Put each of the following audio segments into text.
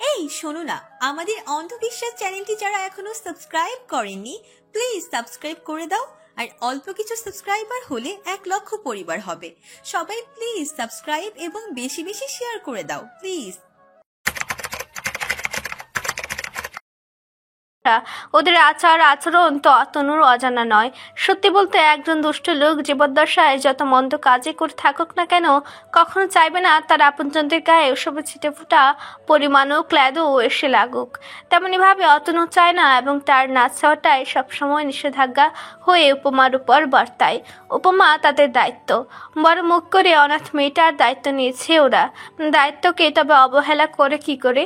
এই শোনো না, আমাদের অন্ধবিশ্বাস চ্যানেলটি যারা এখনো সাবস্ক্রাইব করেননি প্লিজ সাবস্ক্রাইব করে দাও। আর অল্প কিছু সাবস্ক্রাইবার হলে 1,00,000 পরিবার হবে। সবাই প্লিজ সাবস্ক্রাইব এবং বেশি বেশি শেয়ার করে দাও প্লিজ। ওদের আচার আচরণ তো অতনুর অজানা নয়। সত্যি বলতে একজন দুষ্ট লোক জীবদ্দশায় যত মন্দ কাজে করে থাকুক না কেন, কখনো চাইবে না তার আপনজনদের গায়ে ওসবের ছিটে ফোটা পরিমাণও ক্ল্যাদও এসে লাগুক। তেমনইভাবে অতনু চায় না, এবং তার নাচ চাওয়াটাই সবসময় নিষেধাজ্ঞা হয়ে উপমার উপর বর্তায়। উপমা তাদের দায়িত্ব, বড় মুখ করে অনাথ মেয়েটার দায়িত্ব নিয়েছে ওরা। দায়িত্বকে তবে অবহেলা করে কি করে?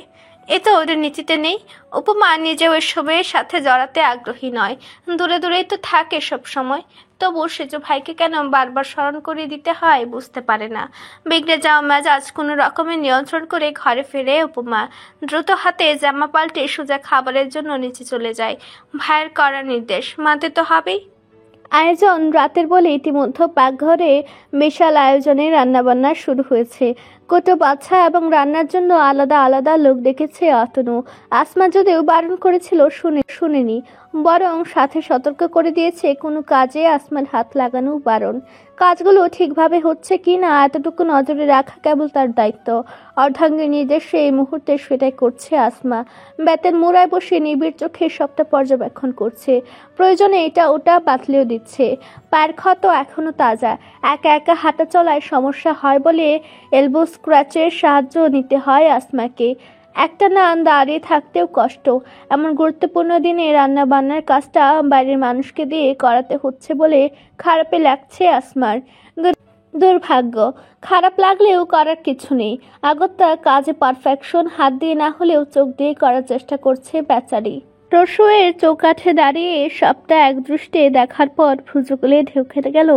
এ তো ওদের নীতিতে নেই। উপমা নিজেও এসবের সাথে জড়াতে আগ্রহী নয়, দূরে দূরেই তো থাকে সব সময়। তবু সেজো ভাইকে কেন বারবার স্মরণ করিয়ে দিতে হয় বুঝতে পারে না। বিগড়ে যাওয়া মেজাজ কোনো রকমে নিয়ন্ত্রণ করে ঘরে ফিরে উপমা দ্রুত হাতে জামা পাল্টে সোজা খাবারের জন্য নিচে চলে যায়। ভাইয়ের কড়া নির্দেশ মানতে তো হবেই। আয়োজন রাতের বলে ইতিমধ্যে পাকঘরে বিশাল আয়োজনে রান্নাবান্না শুরু হয়েছে। কোটো বাচ্চা এবং রান্নার জন্য আলাদা আলাদা লোক ডেকেছে অতনু। আসমা যদিও বারণ করেছিল শুনেনি, বরং সাথে সতর্ক করে দিয়েছে কোনো কাজে আসমার হাত লাগানো বারণ। কাজগুলো ঠিকভাবে হচ্ছে কি না এতটুকু নজরে রাখা কেবল তার দায়িত্ব। অর্ধাঙ্গের নির্দেশে এই মুহূর্তে সেটাই করছে আসমা। বেতের মোড়ায় বসে নিবিড় চোখে সবটা পর্যবেক্ষণ করছে। প্রয়োজনে এটা ওটা বাতলেও দিচ্ছে। পায়ের ক্ষত এখনো তাজা। একা একা হাঁটা চলায় সমস্যা হয় বলে এলবো স্ক্র্যাচের সাহায্য নিতে হয় আসমাকে। একটা না দাঁড়িয়ে থাকতেও কষ্ট। এমন গুরুত্বপূর্ণ দিনে রান্না বান্নার কাজটা বাইরের মানুষকে দিয়ে করাতে হচ্ছে বলে খারাপে লাগছে আসমার। দুর্ভাগ্য। খারাপ লাগলেও করার কিছু নেই। আগত্যা কাজে পারফেকশন হাত দিয়ে না হলেও চোখ দিয়ে করার চেষ্টা করছে বেচারি। রসুয়ের চৌকাঠে দাঁড়িয়ে সবটা একদৃষ্টে দেখার পর ভ্রুজগুলে ঢেউ খেতে গেল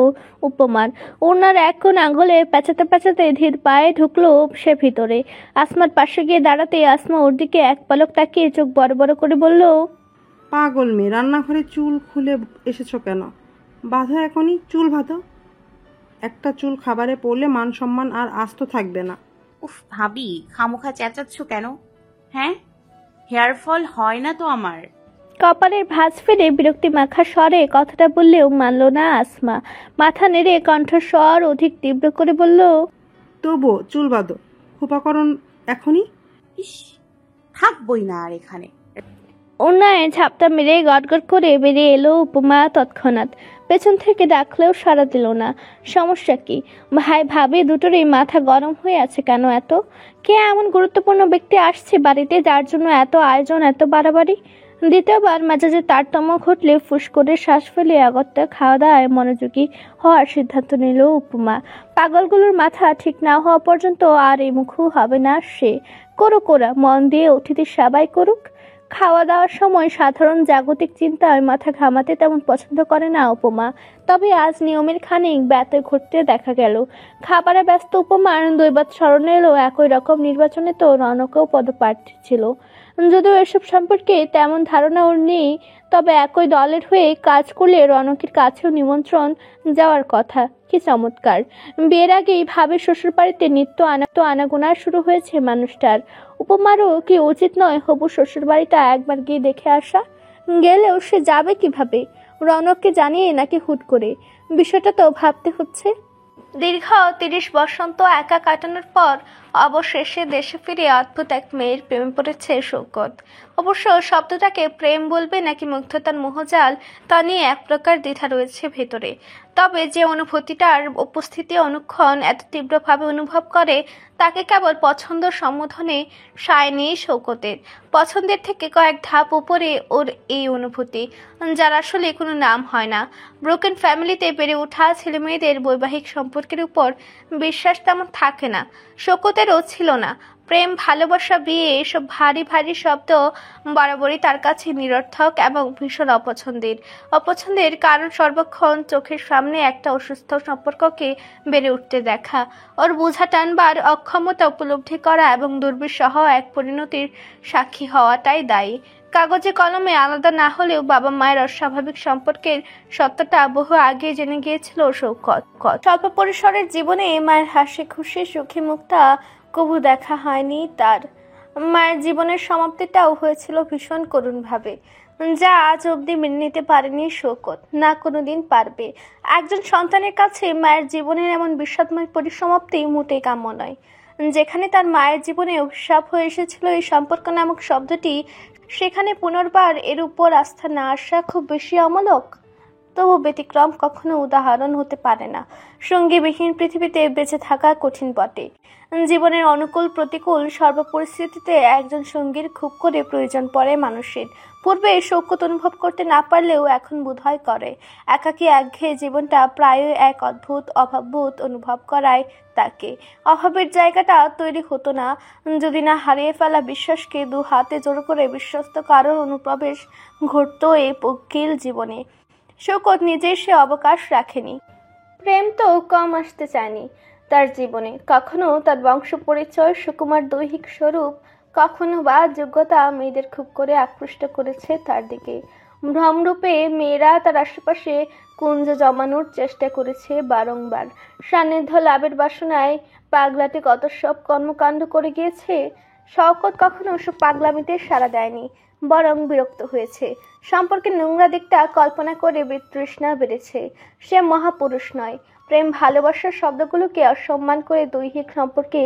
উপমার। ওনার এক কোণ আঙুলে পেঁচাতে পেঁচাতে ধীর পায়ে ঢুকলো সে ভিতরে। আসমার পাশে গিয়ে দাঁড়াতে আসমা ওর দিকে এক পলক তাকিয়ে চোখ বড় বড় করে বলল, পাগল মেয়ে, রান্নাঘরে চুল খুলে এসেছো কেন? বাঁধো এখনই, চুল বাঁধো। একটা চুল খাবারে পড়লে মান সম্মান আর আস্ত থাকবে না। উফ ভাবি, খামোখা চেঁচাচ্ছ কেন? হ্যাঁ, হেয়ার ফল হয় না তো আমার। কপালের ভাঁজ ফেলে বিরক্তি মাখা স্বরে কথাটা বললেও মানল না আসমা। মাথা নেড়ে কণ্ঠস্বর অধিক তীব্র করে বলল, তবুও চুল বাঁধো, খোপাকরণ এখনই। ইস, থাকবই না আর এখানে। অন্যায় ঝাপটা মেরে গটগট করে বেরিয়ে এলো উপমা তৎক্ষণাৎ। পেছন থেকে ডাকলেও সাড়া দিল না। সমস্যা কি? ভাই ভাবি দুটোরই মাথা গরম হয়ে আছে কেন এত? কে এমন গুরুত্বপূর্ণ ব্যক্তি আসছে বাড়িতে যার জন্য এত আয়োজন, এত বাড়াবাড়ি? দ্বিতীয়বার মেজাজে তারতম্য ঘটলে ফুস করে শ্বাস ফেলে আগত্যা খাওয়া দাওয়ায় মনোযোগী হওয়ার সিদ্ধান্ত নিল উপমা। পাগলগুলোর মাথা ঠিক না হওয়া পর্যন্ত আর এই মুখও হবে না সে। করুক ওরা, মন দিয়ে অতিথি সেবাই করুক। খাওয়া দাওয়ার সময় সাধারণ জাগতিক চিন্তায় মাথা ঘামাতে তেমন পছন্দ করে না উপমা। তবে আজ নিয়মের খানিক ব্যত্যয় ঘটতে দেখা গেল। খাবারে ব্যস্ত উপমার দৈবাত স্মরণে এলো একই রকম নির্বাচনে তো রনকেও পদপ্রার্থী ছিল। যদিও এসব সম্পর্কে তেমন ধারণা ওর নেই, তবে একই দলের হয়ে কাজ করলে রনকের কাছেও নিমন্ত্রণ যাওয়ার কথা। কি চমৎকার! বিয়ের আগেই ভাবে শ্বশুর বাড়িতে নিত্য আনাগোনা শুরু হয়েছে মানুষটার। উপমারও কি উচিত নয় হবু শ্বশুর বাড়িটা একবার গিয়ে দেখে আসা? গেলেও সে যাবে কিভাবে? রনককে জানিয়ে নাকি হুট করে? বিষয়টা তো ভাবতে হচ্ছে। দীর্ঘ 30 বসন্ত একা কাটানোর পর অবশেষে দেশে ফিরে অদ্ভুত এক মেয়ের প্রেমে পড়েছে শৌকত। অবশ্য শব্দটাকে প্রেম বলবে নাকি মুগ্ধতার মোহজাল তা নিয়ে এক প্রকার দ্বিধা রয়েছে ভেতরে। তবে যে অনুভূতিটার উপস্থিতি অনুক্ষণ এত তীব্রভাবে অনুভব করে তাকে কেবল পছন্দ সম্বোধনে সায়নি শৌকতের। পছন্দের থেকে কয়েক ধাপ উপরে ওর এই অনুভূতি, যার আসলে কোনো নাম হয় না। ব্রোকেন ফ্যামিলিতে বেড়ে ওঠা ছেলে মেয়েদের বৈবাহিক সম্পর্কের উপর বিশ্বাস তেমন থাকে না। শৌকতেরও ছিল না। প্রেম, ভালোবাসা, বিয়ে এসব ভারী ভারী শব্দ বরাবরই তার কাছে নিরর্থক এবং ভীষণ অপছন্দের কারণ সর্বক্ষণ চোখের সামনে একটা অসুস্থ সম্পর্ককে বেড়ে উঠতে দেখা, ওর বোঝা টানবার অক্ষমতা উপলব্ধি করা এবং দুর্বিষহ এক পরিণতির সাক্ষী হওয়াটাই দায়ী। কাগজে কলমে আলাদা না হলেও বাবা মায়ের অস্বাভাবিক সম্পর্কের সত্যটা বহু আগে জেনে গিয়েছিল শৌকত। স্বল্প পরিসরের জীবনে মায়ের হাসি খুশি সুখী মুখটা কবু দেখা হয়নি তার। মায়ের জীবনের সমাপ্তিটাও হয়েছিল ভীষণ করুণভাবে, যা আজ অবধি মেনে নিতে পারেনি শৌকত, না কোনোদিন পারবে। একজন সন্তানের কাছে মায়ের জীবনের এমন বিষাদময় পরিসমাপ্তি মোটেই কাম্য নয়। যেখানে তার মায়ের জীবনে অভিশাপ হয়ে এসেছিল এই সম্পর্ক নামক শব্দটি, সেখানে পুনর্বার এর উপর আস্থা না আসা খুব বেশি অমূলক। তবু ব্যতিক্রম কখনো উদাহরণ হতে পারে না। সঙ্গীবিহীন পৃথিবীতে বেঁচে থাকা কঠিন বটে। জীবনের অনুকূল প্রতিকূল সর্বপরিস্থিতিতে একজন সঙ্গীর খুব করে প্রয়োজন পড়ে মানুষের। পূর্বে শৌকত অনুভব করতে না পারলেও এখন বোধহয় করে। একাকী একঘেয়ে জীবনটা প্রায় এক অদ্ভুত অভাববোধ অনুভব করায় তাকে। অভাবের জায়গাটা তৈরি হতো না যদি না হারিয়ে ফেলা বিশ্বাসকে দু হাতে জোড়ো করে বিশ্বস্ত কারোর অনুপ্রবেশ ঘটতো এই পক্ষীর জীবনে। শৌকত নিজে সে অবকাশ রাখেনি। প্রেম তো কম আসতে চায়নি তার জীবনে। কখনো তার বংশ পরিচয়, সুকুমার দৈহিক স্বরূপ, কখনো বা যোগ্যতা মেয়েদের খুব করে আকৃষ্ট করেছে তার দিকে। ভ্রমরূপে মেয়েরা তার আশেপাশে কুঞ্জ জমানোর চেষ্টা করেছে বারংবার। সান্নিধ্য লাভের বাসনায় পাগলাটে কত সব কর্মকাণ্ড করে গিয়েছে। শওকত কখনো ওসব পাগলামিতে সাড়া দেয়নি, বরং বিরক্ত হয়েছে। সম্পর্কের নোংরা দিকটা কল্পনা করে বিতৃষ্ণা বেড়েছে। সে মহাপুরুষ নয়। প্রেম ভালোবাসার শব্দগুলোকে অসম্মান করে দৈহিক সম্পর্কে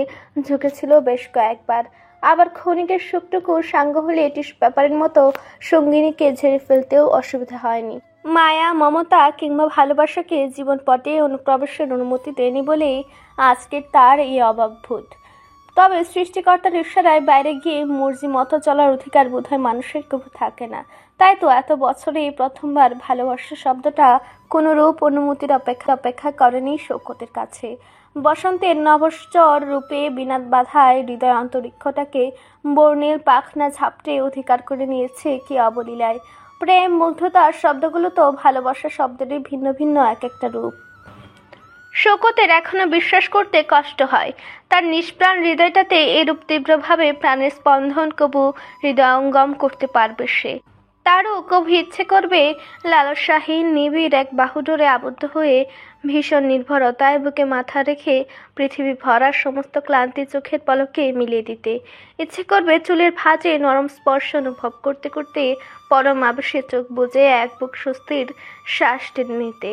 ঝুঁকেছিল বেশ কয়েকবার। আবার ক্ষণিকের সুখটুকু সাঙ্গ হলে এটি ব্যাপারের মতো সঙ্গিনীকে ঝেড়ে ফেলতেও অসুবিধা হয়নি। মায়া, মমতা কিংবা ভালোবাসাকে জীবন পটে অনুপ্রবেশের অনুমতি দেয়নি বলেই আজকের তার এই অবাকভূত। তবে সৃষ্টিকর্তার ইশারায় বাইরে গিয়ে মর্জি মতো চলার অধিকার বোধহয় মানুষের কবু থাকে না। তাই তো এত বছরে প্রথমবার ভালোবাসা শব্দটা কোনো রূপ অনুমতির অপেক্ষা করেনি শৌকতের কাছে। বসন্তের নভশ্চর রূপে বিনাদ বাধায় হৃদয় অন্তরিক্ষটাকে বর্ণিল পাখনা ঝাপটে অধিকার করে নিয়েছে কি অবলীলায়। প্রেম, মুগ্ধতার শব্দগুলো তো ভালোবাসা শব্দেরই ভিন্ন ভিন্ন এক একটা রূপ। শৌকতের এখনো বিশ্বাস করতে কষ্ট হয় তার নিষ্প্রাণ হৃদয়টাতে এরূপ তীব্রভাবে প্রাণের স্পন্দন কবু হৃদয়ঙ্গম করতে পারবে সে। তারও কবু ইচ্ছে করবে লালসাহীন নিবিড় এক বাহুডোরে আবদ্ধ হয়ে ভীষণ নির্ভরতায় বুকে মাথা রেখে পৃথিবী ভরা সমস্ত ক্লান্তি চোখের পলকে মিলিয়ে দিতে। ইচ্ছে করবে চুলের ভাঁজে নরম স্পর্শ অনুভব করতে করতে পরম আবেশে চোখ বুজে এক বুক স্বস্তির শ্বাস টেনে নিতে,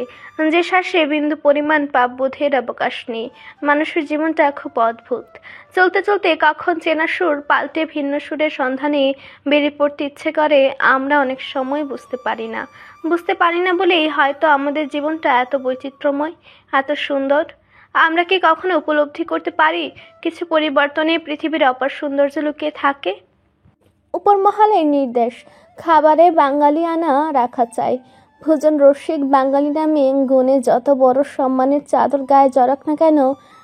যে শ্বাসে বিন্দু পরিমাণ পাপবোধের অবকাশ নেই। মানুষের জীবনটা খুব অদ্ভুত। চলতে চলতে কখন চেনা সুর পাল্টে ভিন্ন সুরের সন্ধানে বেরিয়ে পড়তে ইচ্ছে করে আমরা অনেক সময় বুঝতে পারি না বলেই হয়তো আমাদের জীবনটা এত বৈচিত্র্যময়, এত সুন্দর। আমরা কি কখনো উপলব্ধি করতে পারি কিছু পরিবর্তনে পৃথিবীর অপার সৌন্দর্য লুকিয়ে থাকে? উপর মহলের নির্দেশ, খাবারে বাঙালিয়ানা রাখা চাই। ভোজন রসিক বাঙালি নামে গুণে যত বড় সম্মানের চাদর গায়ে জড়াক না কেন,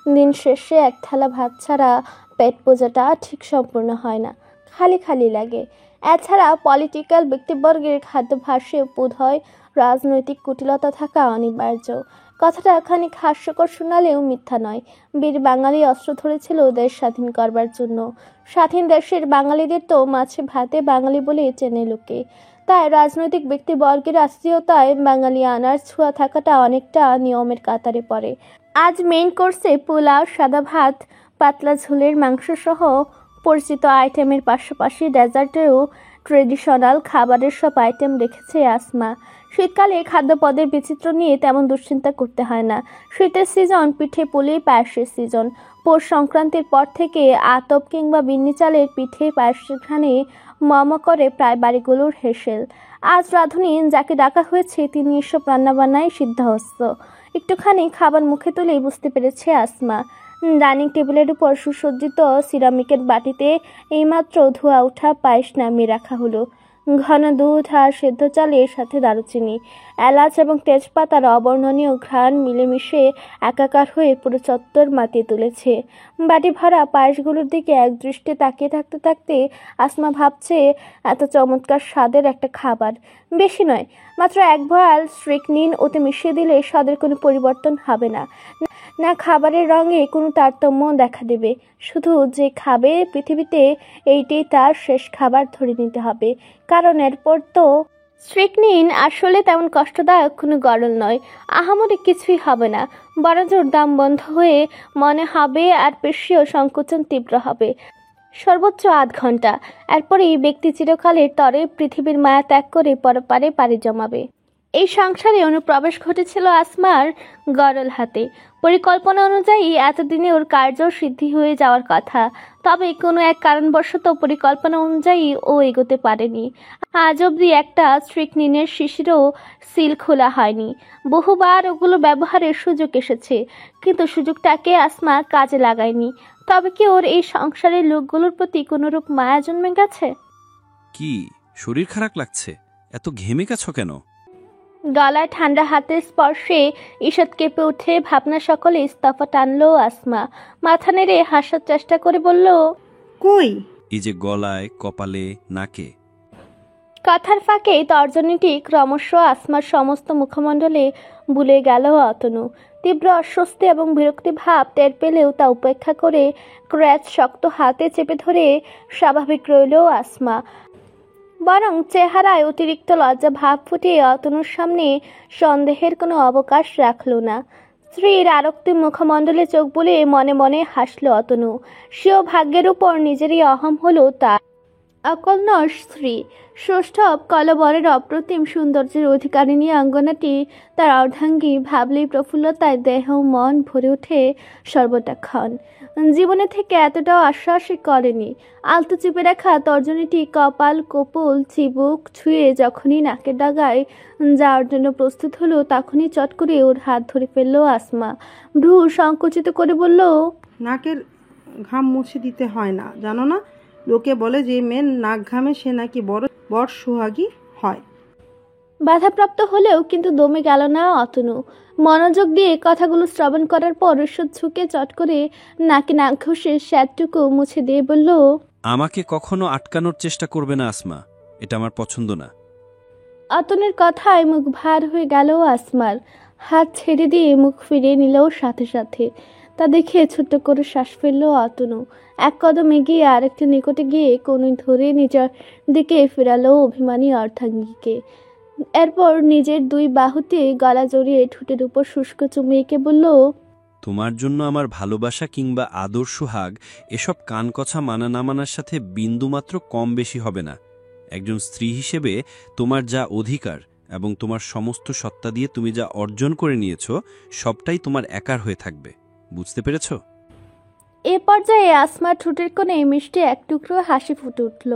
দিন শেষে এক থালা ভাত ছাড়া পেট পূজাটা ঠিক সম্পূর্ণ হয় না, খালি খালি লাগে। এছাড়া পলিটিক্যাল ব্যক্তিবর্গের খাদ্যভাসে বোধহয় রাজনৈতিক কুটিলতা থাকা অনিবার্য। কথাটা খানিক হাস্যকর শোনালেও মিথ্যা নয়। বীর বাঙালি অস্ত্র ধরেছিল দেশ স্বাধীন করবার জন্য। স্বাধীন দেশের বাঙালিদের তো মাছে ভাতে বাঙালি বলে চেনে লোকে। তাই রাজনৈতিক ব্যক্তিবর্গের আত্মীয়তায় বাঙালি আনার ছোঁয়া থাকাটা অনেকটা নিয়মের কাতারে পড়ে। আজ মেইন কোর্সে পোলাও, সাদা ভাত, পাতলা ঝোলের মাংস সহ পরিচিত আইটেমের পাশাপাশি ডেজার্টেও ট্রেডিশনাল খাবারের সব আইটেম রেখেছে আসমা। শীতকালে খাদ্যপদের বিচিত্র নিয়ে তেমন দুশ্চিন্তা করতে হয় না। শীতের সিজন, পিঠে পুলি পায়েসের সিজন। পৌষ সংক্রান্তির পর থেকে আতপ কিংবা বিন্নি চালের পিঠে পায়েসের ঘ্রাণে মম করে প্রায় বাড়িগুলোর হেসেল। আজ রাঁধুনি যাকে ডাকা হয়েছে তিনি এসব রান্নাবান্নায় সিদ্ধহস্ত। একটুখানি খাবার মুখে তুলেই বুঝতে পেরেছে আসমা। ডাইনিং টেবিলের উপর সুসজ্জিত সিরামিকের বাটিতে এইমাত্র ধোয়া ওঠা পায়েস নামিয়ে রাখা হলো। ঘন দুধ আর সেদ্ধ চালের সাথে দারুচিনি, এলাচ এবং তেজপাতার অবর্ণনীয় ঘ্রাণ মিলেমিশে একাকার হয়ে পুরো চত্বর মাতিয়ে তুলেছে। বাটি ভরা পায়েসগুলোর দিকে এক দৃষ্টে তাকিয়ে থাকতে থাকতে আসমা ভাবছে, এত চমৎকার স্বাদের একটা খাবার, বেশি নয়, মাত্র এক ভয়াল স্ট্রিকনিন ওতে মিশিয়ে দিলে স্বাদের কোনো পরিবর্তন হবে না, না খাবারের রঙে কোনো তারতম্য দেখা দেবে। শুধু যে খাবে পৃথিবীতে এইটাই তার শেষ খাবার ধরে নিতে হবে, কারণ এরপর তো স্ট্রিকনিন আসলে তেমন কষ্টদায়ক কোনো গরল নয়। আহামরি কিছুই হবে না, বড়জোর দাম বন্ধ হয়ে মনে হবে আর পেশীয় সংকোচন তীব্র হবে। সর্বোচ্চ ৮ ঘন্টা। এরপরই ব্যক্তি চিরকালের তরে পৃথিবীর মায়া ত্যাগ করে পরপারে পাড়ি জমাবে। এই সংসারে অনুপ্রবেশ ঘটেছিল আসমার গরল হাতে। পরিকল্পনা অনুযায়ী এতদিনে ওর কার্য সিদ্ধি হয়ে যাওয়ার কথা, তবে কোনো এক কারণবশত পরিকল্পনা অনুযায়ী ও এগোতে পারেনি। আজ অবধি একটা স্ট্রিকনিনের শিশিরও সিল খোলা হয়নি। বহুবার ওগুলো ব্যবহারের সুযোগ এসেছে, কিন্তু সুযোগটাকে আসমা কাজে লাগায়নি। তবে কি ওর এই সংসারের লোকগুলোর প্রতি কোনোরূপ মায়া জন্মে গেছে? কি শরীর খারাপ লাগছে? এত ঘেমে গেছো কেন? গলায় ঠান্ডা হাতের স্পর্শে ঈষৎ কেঁপে উঠে ভাবনা সকলে ইস্তফা টানলো আসমা। মাথা নেড়ে হাসার চেষ্টা করে বলল, কই? এই যে গলায়, কপালে, নাকে। কথার ফাঁকে তর্জনীটি ক্রমশ আসমার সমস্ত মুখমণ্ডলে বুলে গেল অতনু। তীব্র অস্বস্তি এবং বিরক্তি ভাব টের পেলেও তা উপেক্ষা করে ক্র্যাচ শক্ত হাতে চেপে ধরে স্বাভাবিক রইল আসমা। বরং চেহারায় অতিরিক্ত লজ্জা ভাব ফুটিয়ে অতনুর সামনে সন্দেহের কোনো অবকাশ রাখল না। স্ত্রীর আরক্তি মুখমণ্ডলে চোখ বুলিয়ে মনে মনে হাসল অতনু। সেও ভাগ্যের উপর নিজেরই অহম হলো তার। অকলনর স্ত্রী, সৌষ্ঠব কলবরের অপ্রতিম সৌন্দর্যের অধিকারিণী অঙ্গনাটি তার অর্ধাঙ্গী ভাবলেই প্রফুল্লতায় দেহ মন ভরে ওঠে সর্বটাক্ষণ। জীবনে থেকে এতটাও আশ্বাস করেনি। আলতো চিপে রাখা তর্জনীটি কপাল, কপোল, চিবুক ছুঁয়ে যখনই নাকের ডাগায় যাওয়ার জন্য প্রস্তুত হলো, তখনই চট করে ওর হাত ধরে ফেললো আসমা। ভ্রু সংকুচিত করে বলল, নাকের ঘাম মুছে দিতে হয় না, জানো না? লোকে বলে যে মেয়ের নাক ঘামে সে নাকি বড় সোহাগী হয়। বাধাপ্রাপ্ত হলেও কিন্তু দমে গেল না অতনু। মনোযোগ দিয়ে কথাগুলো শ্রবণ করার পর ঈষৎ ঝুঁকে চট করে নাকে নাক ঘষে স্যাটটুকু মুছে দিয়ে বলল, আমাকে কখনো আটকানোর চেষ্টা করবে না আসমা, এটা আমার পছন্দ না। অতনুর কথায় মুখ ভার হয়ে গেল আসমার। হাত ছেড়ে দিয়ে মুখ ফিরিয়ে নিল সাথে সাথে। তা দেখে ছোট্ট করে শ্বাস ফেলল অতনু। এক কদম এগিয়ে আরেকটু নিকটে গিয়ে কোণে ধরে নিজের দিকে ফেরালো অভিমানী অর্ধাঙ্গীকে। এরপর নিজের দুই বাহুতে গলা জড়িয়ে ঠোঁটের উপর শুষ্ক চুমু এঁকে বলল, তোমার জন্য আমার ভালোবাসা কিংবা আদর সোহাগ এসব কানকছা মানা না মানার সাথে বিন্দুমাত্র কম বেশি হবে না। একজন স্ত্রী হিসেবে তোমার যা অধিকার এবং তোমার সমস্ত সত্তা দিয়ে তুমি যা অর্জন করে নিয়েছ, সবটাই তোমার একার হয়ে থাকবে। বুঝতে পেরেছ? এ পর্যায়ে আসমা ঠোঁটের কোণে মিষ্টি এক টুকরো হাসি ফুটে উঠল।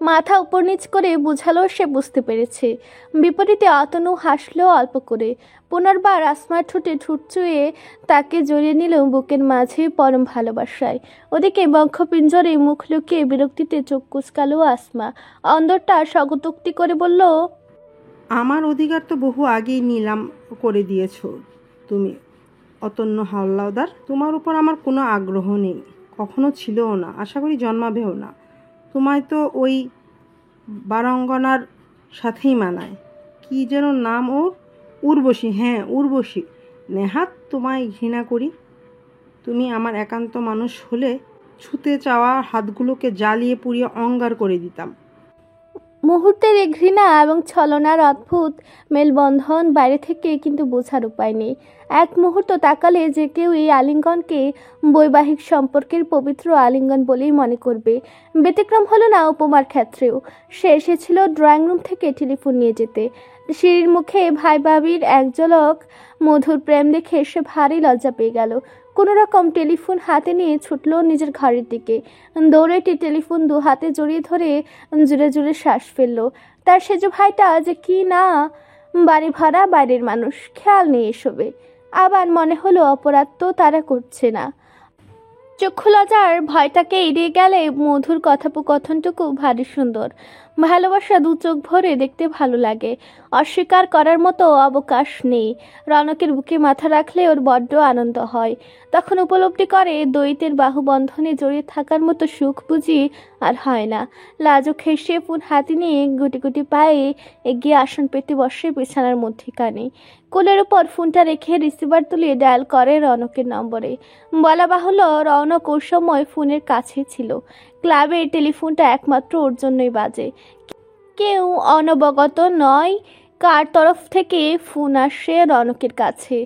মাথা উপর নিচ করে বুঝালো সে বুঝতে পেরেছে। বিপরীতে অতনু হাসলো অল্প করে। পুনর্বার আসমার ঠোঁটে ঠোঁট চুয়ে তাকে জড়িয়ে নিল বুকের মাঝে পরম ভালোবাসায়। ওদিকে বক্ষপিঞ্জরে মুখ লুকিয়ে বিরক্তিতে চোখ কুচকালো আসমা। অন্দরটা স্বগতোক্তি করে বলল, আমার অধিকার তো বহু আগেই নিলাম করে দিয়েছ তুমি অতন্য হাওলাদার। তোমার উপর আমার কোনো আগ্রহ নেই, কখনো ছিলও না, আশা করি জন্মাবেও না। তোমায় তো ওই বারাঙ্গনার সাথেই মানায়। কি যেন নাম ওর? উর্বশী। হ্যাঁ, উর্বশী। নেহাত তোমায় ঘৃণা করি। তুমি আমার একান্ত মানুষ হলে ছুতে চাওয়া হাতগুলোকে জ্বালিয়ে পুড়িয়ে অঙ্গার করে দিতাম। মুহূর্তের এই ঘৃণা এবং ছলনার অদ্ভুত মেলবন্ধন বাইরে থেকে কিন্তু বোঝার উপায় নেই। এক মুহূর্ত তাকালে যে কেউ এই আলিঙ্গনকে বৈবাহিক সম্পর্কের পবিত্র আলিঙ্গন বলেই মনে করবে। ব্যতিক্রম হলো না উপমার ক্ষেত্রেও। সে এসেছিল ড্রয়িং রুম থেকে টেলিফোন নিয়ে যেতে। সিঁড়ির মুখে ভাই ভাবির এক ঝলক মধুর প্রেম দেখে সে ভারী লজ্জা পেয়ে গেল। কোনো রকম টেলিফোন হাতে নিয়ে ছুটল নিজের ঘরের দিকে। দৌড়ে টেলিফোন দু হাতে জড়িয়ে ধরে জুড়ে জুড়ে শ্বাস ফেলল। তার সেজ ভাইটা যে কি না, বাড়ি ভাড়া, বাইরের মানুষ, খেয়াল নেই এসবে। আবার মনে হলো অপরাধ তো তারা করছে না। চক্ষু লজার ভয়টাকে এড়িয়ে গেলে মধুর কথোপকথনটুকু ভারী সুন্দর। ভালোবাসা দু চোখ ভরে দেখতে ভালো লাগে, অস্বীকার করার মতো অবকাশ নেই। রনকের বুকে মাথা রাখলে ওর বড্ড আনন্দ হয়। তখন উপলব্ধি করে দ্বৈতের বাহুবন্ধনে জড়িয়ে থাকার মতো সুখ বুঝি আর হয় না। লাজুক হেসে ফোন হাতে নিয়ে গুটি গুটি পায়ে এগিয়ে আসন পেতে বসে বিছানার মধ্যিখানে। কোলের উপর ফোনটা রেখে রিসিভার তুলিয়ে ডায়াল করে রনকের নম্বরে। বলা বাহুল্য, রৌনক ওর সময় ফোনের কাছে ছিল। ক্লাবের টেলিফোনটা একমাত্র ওর জন্যই বাজে। কেউ অনবগত নয় কার তরফ থেকে ফোন আসে রনকের কাছে।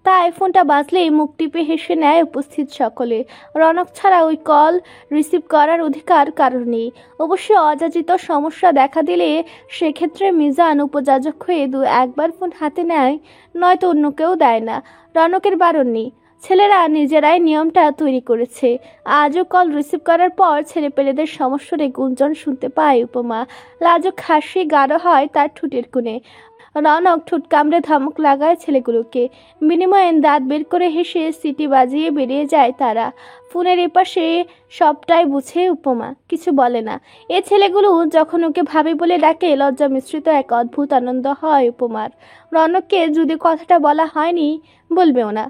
তাই ফোনটা বাজলেই মুখ টিপে হেসে নেয় উপস্থিত সকলে। রনক ছাড়া ওই কল রিসিভ করার অধিকার কারণ নেই। অবশ্য অযাচিত সমস্যা দেখা দিলে সেক্ষেত্রে মিজান উপযাজক হয়ে একবার ফোন হাতে নেয়, নয়তো অন্য কেউ দেয় না। রনকের বারণ নেই, ছেলেরা নিজেরাই নিয়মটা তৈরি করেছে। আজও কল রিসিভ করার পর ছেলেপেলেদের সমস্যারে গুঞ্জন শুনতে পায় উপমা। লাজুক হাসি গাঢ় হয় তার ঠোঁটের কোণে। রনক ঠোঁট কামড়ে ধমক লাগায় ছেলেগুলোকে। বিনিময়ে দাঁত বের করে হেসে সিটি বাজিয়ে বেরিয়ে যায় তারা। ফোনের এপাশে সবটাই বুঝে উপমা, কিছু বলে না। এ ছেলেগুলো যখন ওকে ভাবি বলে ডাকে, লজ্জা মিশ্রিত এক অদ্ভুত আনন্দ হয় উপমার। রনককে যদি কথাটা বলা হয়নি, বলবেও না।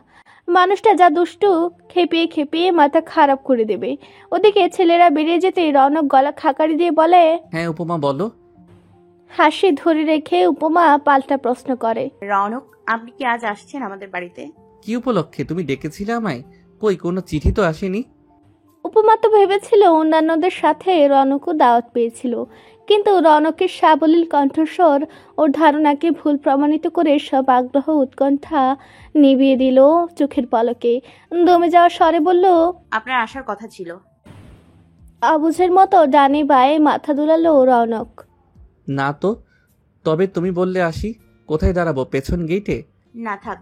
মানুষটা যা দুষ্টু, খেপিয়ে খেপিয়ে মাথা খারাপ করে দেবে। ওদিকে ছেলেরা বেরিয়ে যেতে রনক গলা খাকারি দিয়ে বলে, হ্যাঁ উপমা বলো। হাসি ধরে রেখে উপমা পাল্টা প্রশ্ন করে, রৌনক, আপনি কি আজ আসছেন আমাদের বাড়িতে? কি উপলক্ষে? তুমি ডেকেছিলে আমায়? কই, কোনো চিঠি তো আসেনি। উপমা তো ভেবেছিল অন্যান্যদের সাথে রনকও দাওয়াত পেয়েছিল, কিন্তু রনকের সাবলীল কণ্ঠস্বর ওর ধারণাকে ভুল প্রমাণিত করে সব আগ্রহ উৎকণ্ঠা নিভিয়ে দিল চোখের পলকে। দমে যাওয়া স্বরে বলল, আপনার আসার কথা ছিল। অবুঝের মতো ডানে বায়ে মাথা দুলালো রনক। না তো, তবে তুমি বললে আসি। কোথায় দাঁড়াবো? পেছন গেইটে? না থাক,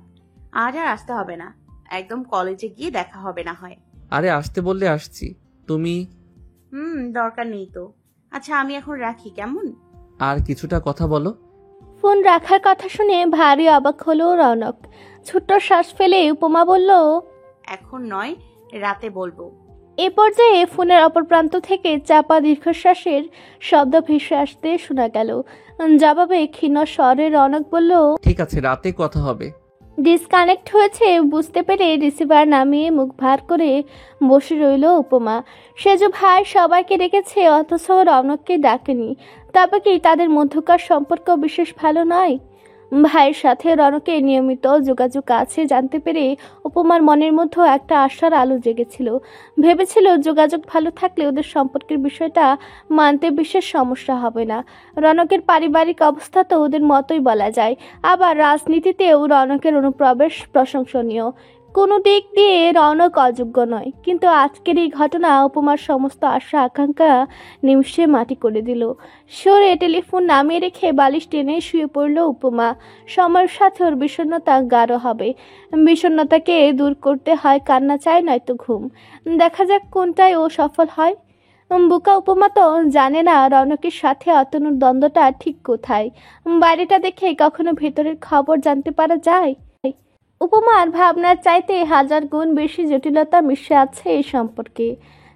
আজ আর আসতে হবে না, একদম কলেজে গিয়ে দেখা হবে না হয়। আরে আসতে বললে আসছি। তুমি? দরকার নেই তো। আচ্ছা আমি এখন রাখি, কেমন? আর কিছুটা কথা বলো। ফোন রাখার কথা শুনে ভারী অবাক হলো রনক। ছোট্ট শ্বাস ফেলে উপমা বলল, এখন নয়, রাতে বলবো। এ পর্যায়ে ফোনের অপর প্রান্ত থেকে চাপা দীর্ঘশ্বাসের শব্দ ভেসে আসতে শোনা গেল। জবাবে ক্ষীণ স্বরে রনক বলল, ঠিক আছে, রাতে কথা হবে। ডিসকানেক্ট হয়েছে বুঝতে পেরে রিসিভার নামিয়ে মুখ ভার করে বসে রইল উপমা। সেজ ভাই সবাইকে ডেকেছে, অথচ রনককে ডাকেনি। তবে কি তাদের মধ্যকার সম্পর্ক বিশেষ ভালো নয়? ভাইয়ের সাথে রনকের নিয়মিত যোগাযোগ আছে জানতে পেরে উপমার মনের মধ্যে একটা আশার আলো জেগেছিল। ভেবেছিল যোগাযোগ ভালো থাকলে ওদের সম্পর্কের বিষয়টা মানতে বিশেষ সমস্যা হবে না। রনকের পারিবারিক অবস্থা তো ওদের মতোই বলা যায়। আবার রাজনীতিতেও রনকের অনুপ্রবেশ প্রশংসনীয়। কোনো দিক দিয়ে রনক অযোগ্য নয়, কিন্তু আজকের এই ঘটনা উপমার সমস্ত আশা আকাঙ্ক্ষা নিমিষে মাটি করে দিল। সরে টেলিফোন নামিয়ে রেখে বালিশ টেনে শুয়ে পড়ল উপমা। সময়ের সাথে ওর বিষণ্ণতা গাঢ় হবে। বিষণ্ণতাকে দূর করতে হয় কান্না, চায় নয়তো ঘুম। দেখা যাক কোনটায় ও সফল হয়। বোকা উপমা তো জানে না রনকের সাথে অতনুর দ্বন্দ্বটা ঠিক কোথায়। বাইরেটা দেখে কখনো ভেতরের খবর জানতে পারা যায়? উপমার ভাবনার চাইতে হাজার গুণ বেশি জটিলতা মিশে আছে এই সম্পর্কে।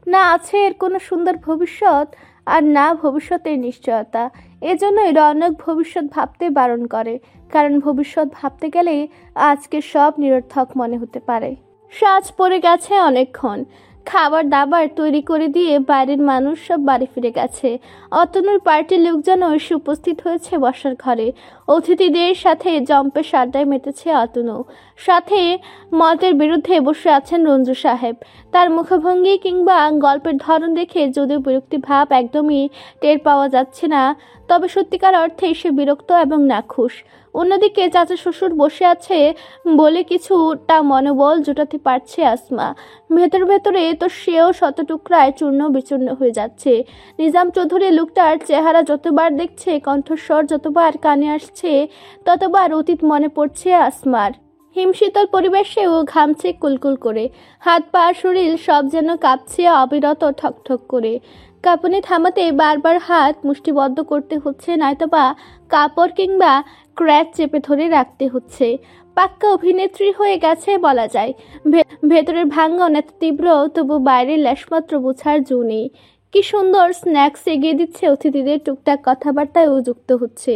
না আছে এর কোনো সুন্দর ভবিষ্যৎ, আর না ভবিষ্যতের নিশ্চয়তা। এজন্যই রনক ভবিষ্যৎ ভাবতে বারণ করে, কারণ ভবিষ্যৎ ভাবতে গেলে আজকে সব নিরর্থক মনে হতে পারে। সাজ পড়ে গেছে অনেকক্ষণ। খাবার দাবার তৈরি করে দিয়ে বাইরের মানুষ সব বাড়ি ফিরে গেছে। অতনুর পার্টির লোকজন এসে উপস্থিত হয়েছে বসার ঘরে। অতিথিদের সাথে জম্পেশ আড্ডায় মেতেছে অতনু। সাথে মতের বিরুদ্ধে বসে আছেন রঞ্জু সাহেব। তার মুখভঙ্গি কিংবা গল্পের ধরন দেখে যদিও বিরক্তি ভাব একদমই টের পাওয়া যাচ্ছে না, তবে সত্যিকার অর্থে সে বিরক্ত এবং নাখুশ। অন্যদিকে চাচা শ্বশুর বসে আছে বলে কিছুটা মনোবল জোটাতে পারছে আসমা। ভেতরে তো সেও শত টুকরায় চূর্ণ বিচূর্ণ হয়ে যাচ্ছে। নিজাম চৌধুরী লোকটার চেহারা যতবার দেখছে, কণ্ঠস্বর যতবার কানে আসছে, ততবার অতীত মনে পড়ছে আসমার। হিমশীতল পরিবেশে ও ঘামছে কুলকুল করে। হাত পা শরীর সব যেন কাঁপছে অবিরত ঠকঠক করে। কাঁপুনি থামাতে বারবার হাত মুষ্টিবদ্ধ করতে হচ্ছে, নয়তোবা কাপড় কিংবা ক্র্যাচ চেপে ধরে রাখতে হচ্ছে। পাক্কা অভিনেত্রী হয়ে গেছে বলা যায়। ভেতরের ভাঙ্গন এত তীব্র, তবু বাইরের লেশমাত্র বোঝার জো নেই। কি সুন্দর স্ন্যাক্স এগিয়ে দিচ্ছে অতিথিদের, টুকটাক কথাবার্তায় ও যুক্ত হচ্ছে।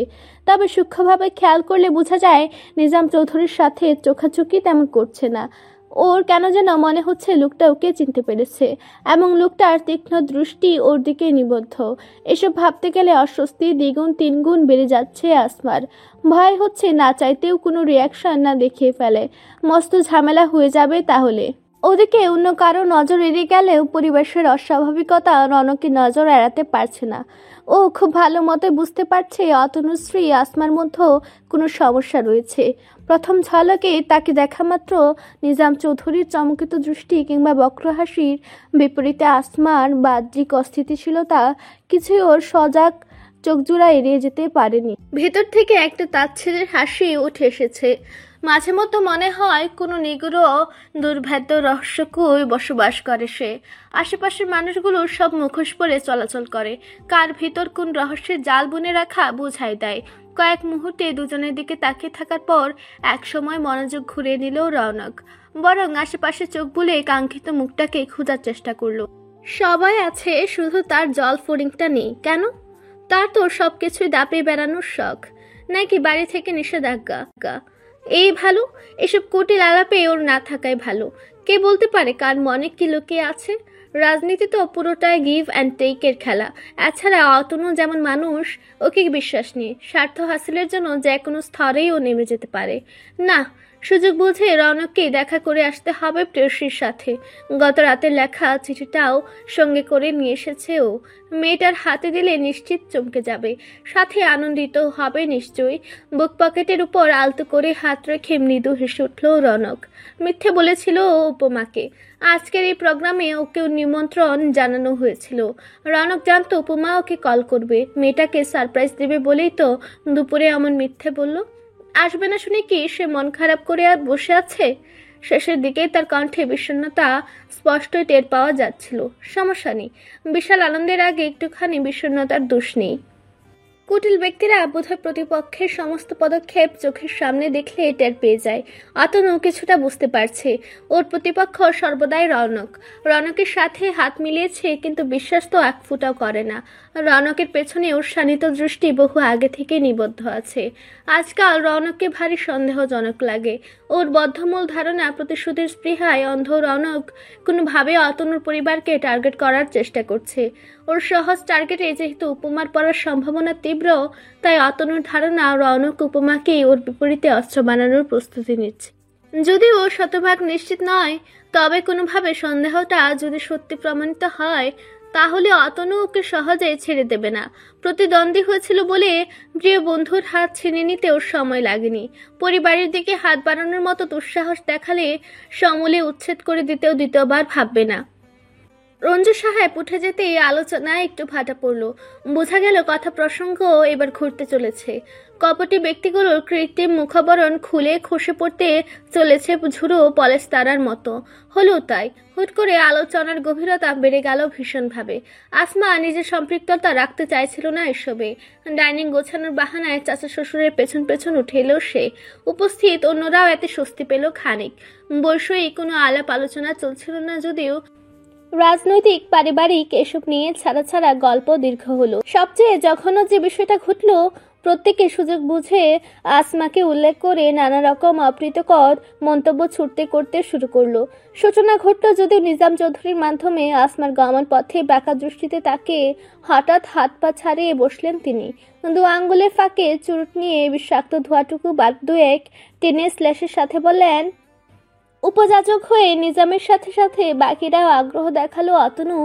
তবে সূক্ষ্মভাবে খেয়াল করলে বোঝা যায় নিজাম চৌধুরীর সাথে চোখাচোখি তেমন করছে না। ওর কেন যেন মনে হচ্ছে লোকটা ওকে চিনতে পেরেছে এবং লোকটার তীক্ষ্ণ দৃষ্টি ওর দিকে নিবদ্ধ। এসব ভাবতে গেলে অস্বস্তি দ্বিগুণ তিনগুণ বেড়ে যাচ্ছে আসমার। ভয় হচ্ছে না চাইতেও কোনো রিয়াকশন না দেখিয়ে ফেলে, মস্ত ঝামেলা হয়ে যাবে তাহলে। ওদিকে অন্য কারো নজর এড়িয়ে গেলেও পরিবেশের অস্বাভাবিকতা রনকের নজর এড়াতে পারছে না। ও খুব ভালো মতো বুঝতে পারছে অতনুর স্ত্রী আসমার মধ্যেও কোনো সমস্যা রয়েছে। প্রথম ঝলকে তাকে দেখা মাত্র নিজাম চৌধুরীর চমকিত দৃষ্টি কিংবা বক্র হাসির বিপরীতে আসমার বাহ্যিক অস্থিতিশীলতা কিছুই ওর সজাগ চোখজোড়া এড়িয়ে যেতে পারেনি। ভেতর থেকে একটা তাচ্ছিলের হাসি উঠে এসেছে। মাঝে মধ্যে মনে হয় কোনো নিগুড় দুর্ভেদ্য রহস্যকুই বসবাস করে সে। আশেপাশের মানুষগুলো সব মুখোশ পরে চলাচল করে, কার ভিতর কোন রহস্যের জাল বুনে রাখা বোঝাই দেয়। কয়েক মুহূর্তে দুজনের দিকে তাকিয়ে থাকার পর এক সময় মনোযোগ ঘুরিয়ে নিল রৌনক, বরং আশেপাশে চোখ বুলে কাঙ্ক্ষিত মুখটাকে খোঁজার চেষ্টা করলো। সবাই আছে, শুধু তার জল ফড়িংটা নেই কেন? তার তো সবকিছুই দাপে বেড়ানোর শখ, নাকি বাড়ি থেকে নিষেধাজ্ঞা? এই ভালো, এসব কুটিল আলাপে ওর না থাকাই ভালো। কে বলতে পারে কার মনে কি লুকিয়ে আছে? রাজনীতি তো পুরোটাই গিভ অ্যান্ড টেকের খেলা। এছাড়া অতনু যেমন মানুষ, ওকে বিশ্বাস নেই। স্বার্থ হাসিলের জন্য যে কোনো স্তরেই ও নেমে যেতে পারে। না, সুযোগ বুঝে রৌনককে দেখা করে আসতে হবে প্রেয়সীর সাথে। গত রাতের লেখা চিঠিটাও সঙ্গে করে নিয়ে এসেছে ও। মেয়েটার হাতে দিলে নিশ্চিত চমকে যাবে, সাথে আনন্দিত হবে নিশ্চয়ই। বুক পকেটের উপর আলতো করে হাত রেখে মৃদু হেসে উঠল রৌনক। মিথ্যে বলেছিল ও উপমাকে। আজকের এই প্রোগ্রামে ওকে নিমন্ত্রণ জানানো হয়েছিল। রৌনক জানতো উপমা ওকে কল করবে, মেয়েটাকে সারপ্রাইজ দেবে বলেই তো দুপুরে এমন মিথ্যে বলল। আসবে না শুনে কি সে মন খারাপ করে আর বসে আছে? শেষের দিকে তার কণ্ঠে বিষণ্ণতা স্পষ্টই টের পাওয়া যাচ্ছিল। সমস্যা নেই, বিশাল আনন্দের আগে একটুখানি বিষণ্ণতার দোষ নেই। কুটিল ব্যক্তিরা বোধহয় প্রতিপক্ষের সমস্ত পদক্ষেপ চোখের সামনে দেখলে টের পেয়ে যায়। অতনু কিছুটা বুঝতে পারছে ওর প্রতিপক্ষ সর্বদাই রৌনক। রৌনকের সাথে হাত মিলিয়েছে, কিন্তু বিশ্বাস তো এক ফুটাও করে না। রৌনকের পেছনে ওর শানিত দৃষ্টি বহু আগে থেকে নিবদ্ধ আছে। আজকাল রৌনককে ভারী সন্দেহজনক লাগে। ওর বদ্ধমূল ধারণা প্রতিশোধের স্পৃহায় অন্ধ রৌনক কোনোভাবে অতনুর পরিবারকে টার্গেট করার চেষ্টা করছে। ওর সহজ টার্গেটে যেহেতু উপমার পড়ার সম্ভাবনা তীব্র, তাই অতনুর ধারণা রৌনক উপমাকেই ওর বিপরীতে অস্ত্র বানানোর প্রস্তুতি নিচ্ছে। যদিও ও শতভাগ নিশ্চিত নয়, তবে কোনোভাবে সন্দেহটা যদি সত্যি প্রমাণিত হয়, তাহলে অতনু ওকে সহজে ছেড়ে দেবে না। প্রতিদ্বন্দ্বী হয়েছিল বলে প্রিয় বন্ধুর হাত ছিনে নিতে ওর সময় লাগেনি। পরিবারের দিকে হাত বাড়ানোর মতো দুঃসাহস দেখালে সমূলে উচ্ছেদ করে দিতেও দ্বিতীয়বার ভাববে না। রঞ্জু সাহেব উঠে যেতেই আলোচনায় একটু ভাটা পড়ল। বোঝা গেল কথা প্রসঙ্গ এবার ঘুরতে চলেছে। কপটি ব্যক্তিগুলোর কৃত্রিম মুখাবরণ খুলে খসে পড়তে চলেছে ঝুড়ো পলেস্তারার মতো। হলো তাই। হুট করে আলোচনার গভীরতা বেড়ে গেল ভীষণভাবে। আসমা নিজের সম্পৃক্ততা রাখতে চাইছিল না এসবে। ডাইনিং গোছানোর বাহানায় চাচা শ্বশুরের পেছন পেছন উঠে এলো সে। উপস্থিত অন্যরাও এতে স্বস্তি পেল খানিক। বৈষয়িক কোনো আলাপ আলোচনা চলছিল না, যদিও রাজনৈতিক পারিবারিক এসব নিয়ে ছাড়া ছাড়া গল্প দীর্ঘ হলো। সবচেয়ে জঘন্য যে বিষয়টা ঘটল, প্রত্যেকে সুযোগ বুঝে আসমাকে উল্লেখ করে নানা রকম অপ্রীতকর মন্তব্য ছুটতে করতে শুরু করলো। সূচনা ঘটল যদিও নিজাম চৌধুরীর মাধ্যমে। আসমার গমন পথে বাঁকা দৃষ্টিতে তাকে হঠাৎ হাত পা ছাড়িয়ে বসলেন তিনি। দু আঙ্গুলের ফাঁকে চুরুট নিয়ে বিষাক্ত ধোঁয়াটুকু বাদ দুয়েক টেনে স্ল্যাশের সাথে বললেন, উপযাচক হয়ে নিজামের সাথে সাথে বাকিরাও আগ্রহ দেখালো অতনু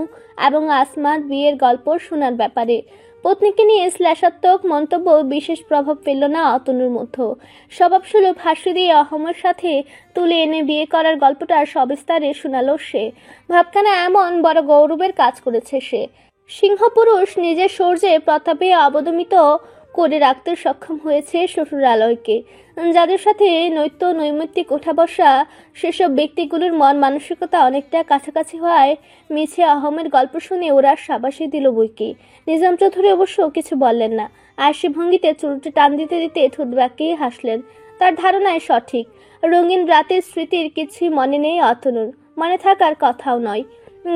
এবং আসমার বিয়ের গল্প শোনার ব্যাপারে। পত্নীকে নিয়ে শ্লেষাত্মক মন্তব্য বিশেষ প্রভাব ফেলল না অতনুর মধ্যে। স্বভাবসুলভ হাসি দিয়ে অহমের সাথে তুলে এনে বিয়ে করার গল্পটা সবিস্তারে শোনালো সে। ভাবখানা এমন বড় গৌরবের কাজ করেছে সে। সিংহপুরুষ নিজের শৌর্যে প্রতাপে অবদমিত করে রাখতে সক্ষম হয়েছে শ্বশুরালয়কে। যাদের সাথে নৈমিত্তিক ওঠা বসা সেসব ব্যক্তিগুলোর মন মানসিকতা অনেকটা কাছাকাছি হওয়ায় মিছে আহমের গল্প শুনে ওরা সাবাসী দিল বইকে। নিজাম চৌধুরী অবশ্য কিছু বললেন না। আশি ভঙ্গিতে চুরুটে টান দিতে দিতে ঠোঁট বাঁকিয়ে হাসলেন। তার ধারণায় সঠিক। রঙিন রাতের স্মৃতির কিছুই মনে নেই অতনুর, মনে থাকার কথাও নয়।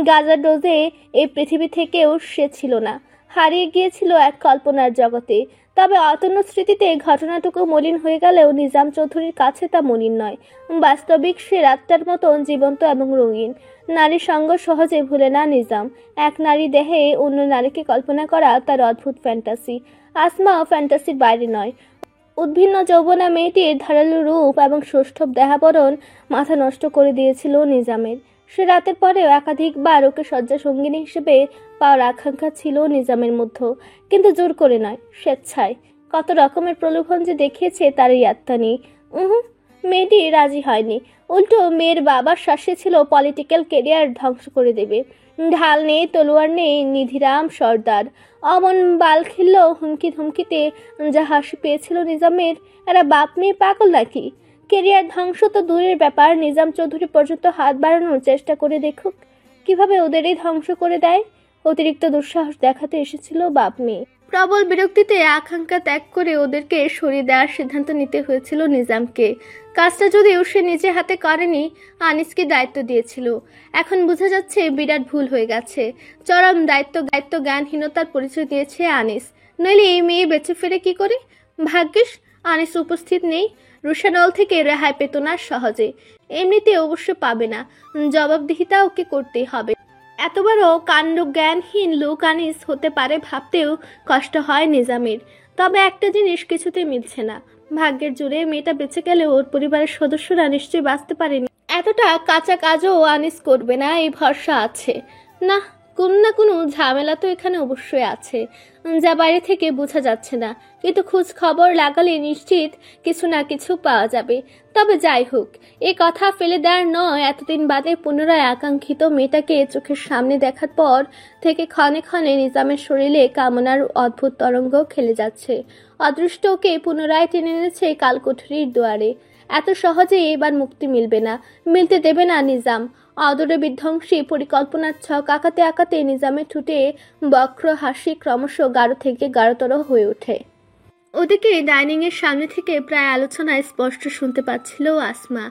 গাজার ডোজে এই পৃথিবী থেকেও সে ছিল না, হারিয়ে গিয়েছিল এক কল্পনার জগতে। তবে অতনু স্মৃতিতে ঘটনাটুকু মলিন হয়ে গেলেও নিজাম চৌধুরীর কাছে তা মলিন নয়। বাস্তবিক সে রাতটার মতন জীবন্ত এবং রঙিন। নারী সঙ্গ সহজে ভুলে না নিজাম। এক নারী দেহে অন্য নারীকে কল্পনা করা তার অদ্ভুত ফ্যান্টাসি। আসমাও ফ্যান্টাসির বাইরে নয়। উদ্ভিন্ন যৌবনা মেয়েটির ধারালো রূপ এবং সৌষ্ঠব দেহাবরণ মাথা নষ্ট করে দিয়েছিল নিজামের। সে রাতের পরেও একাধিকবার ওকে শয্যা সঙ্গিনী হিসেবে পাওয়ার আকাঙ্ক্ষা ছিল নিজামের মধ্যে, কিন্তু জোর করে নয়, স্বেচ্ছায়। কত রকমের প্রলোভন যে দেখিয়েছে তারই আত্মা নেই। মেয়েটি রাজি হয়নি। উল্টো মেয়ের বাবার শ্বাসে ছিল পলিটিক্যাল কেরিয়ার ধ্বংস করে দেবে। ঢাল নেই, তলোয়ার নেই, নিধিরাম সর্দার। অমন বাল খিল্ল হুমকি ধমকিতে যা হাসি পেয়েছিল নিজামের, এরা বাপ মেয়ে পাগল নাকি? কেরিয়ার ধ্বংস তো দূরের ব্যাপার, নিজাম চৌধুরী পর্যন্ত হাত বাড়ানোর চেষ্টা করে দেখুক কিভাবে ওদেরই ধ্বংস করে দেয়। অতিরিক্ত দুঃসাহস দেখাতে এসেছিল বাপ মেয়ে। প্রবল বিরক্তিতে আকাঙ্ক্ষা ত্যাগ করে ওদেরকে সরিয়ে দেওয়ার সিদ্ধান্ত নিতে হয়েছিল নিজামকে। কাজটা যদিও সে নিজে হাতে করেনি, আনিসকে দায়িত্ব দিয়েছিল। এখন বোঝা যাচ্ছে বিরাট ভুল হয়ে গেছে। চরম দায়িত্ব জ্ঞানহীনতার পরিচয় দিয়েছে আনিস। নইলে এই মেয়ে বেঁচে ফেরে কি করে? ভাগ্যিস আনিস উপস্থিত নেই, রুশানল থেকে রেহাই পেত না সহজে। এমনিতে অবশ্য পাবে না, জবাবদিহিতা ওকে করতেই হবে। এত বড় কাণ্ড জ্ঞানহীন লোক আনিস হতে পারে ভাবতেও কষ্ট হয় নিজামের। তবে একটা জিনিস কিছুতেই মিলছে না, ভাগ্যের জোরে মেয়েটা বেঁচে গেলেও ওর পরিবারের সদস্যরা নিশ্চয়ই বাঁচতে পারেনি। এতটা কাঁচা কাজও আনিস করবে না এই ভরসা আছে। না, কোনো না কোনো ঝামেলা তো এখানে অবশ্যই আছে, যা বাইরে থেকে বোঝা যাচ্ছে না, কিন্তু খোঁজ খবর লাগালে নিশ্চিত কিছু না কিছু পাওয়া যাবে। তবে যাই হোক, এ কথা ফেলে দেওয়ার নয়। এতদিন বাদে পুনরায় আকাঙ্ক্ষিত মেয়েটাকে চোখের সামনে দেখার পর থেকে ক্ষণে ক্ষণে নিজামের শরীরে কামনার অদ্ভুত তরঙ্গ খেলে যাচ্ছে। অদৃষ্ট ওকে পুনরায় টেনে এনেছে কালকোঠরির দুয়ারে। এত সহজে এবার মুক্তি মিলবে না, মিলতে দেবে না নিজাম। অদূরে বিধ্বংসী পরিকল্পনার ছক আঁকাতে আঁকাতে নিজামের ঠোঁটে বক্র হাসি ক্রমশ গাঢ় থেকে গাঢ়তর হয়ে ওঠে। ওদিকে ডাইনিং এর সামনে থেকে প্রায় আলোচনায় স্পষ্ট শুনতে পাচ্ছিল আসমা।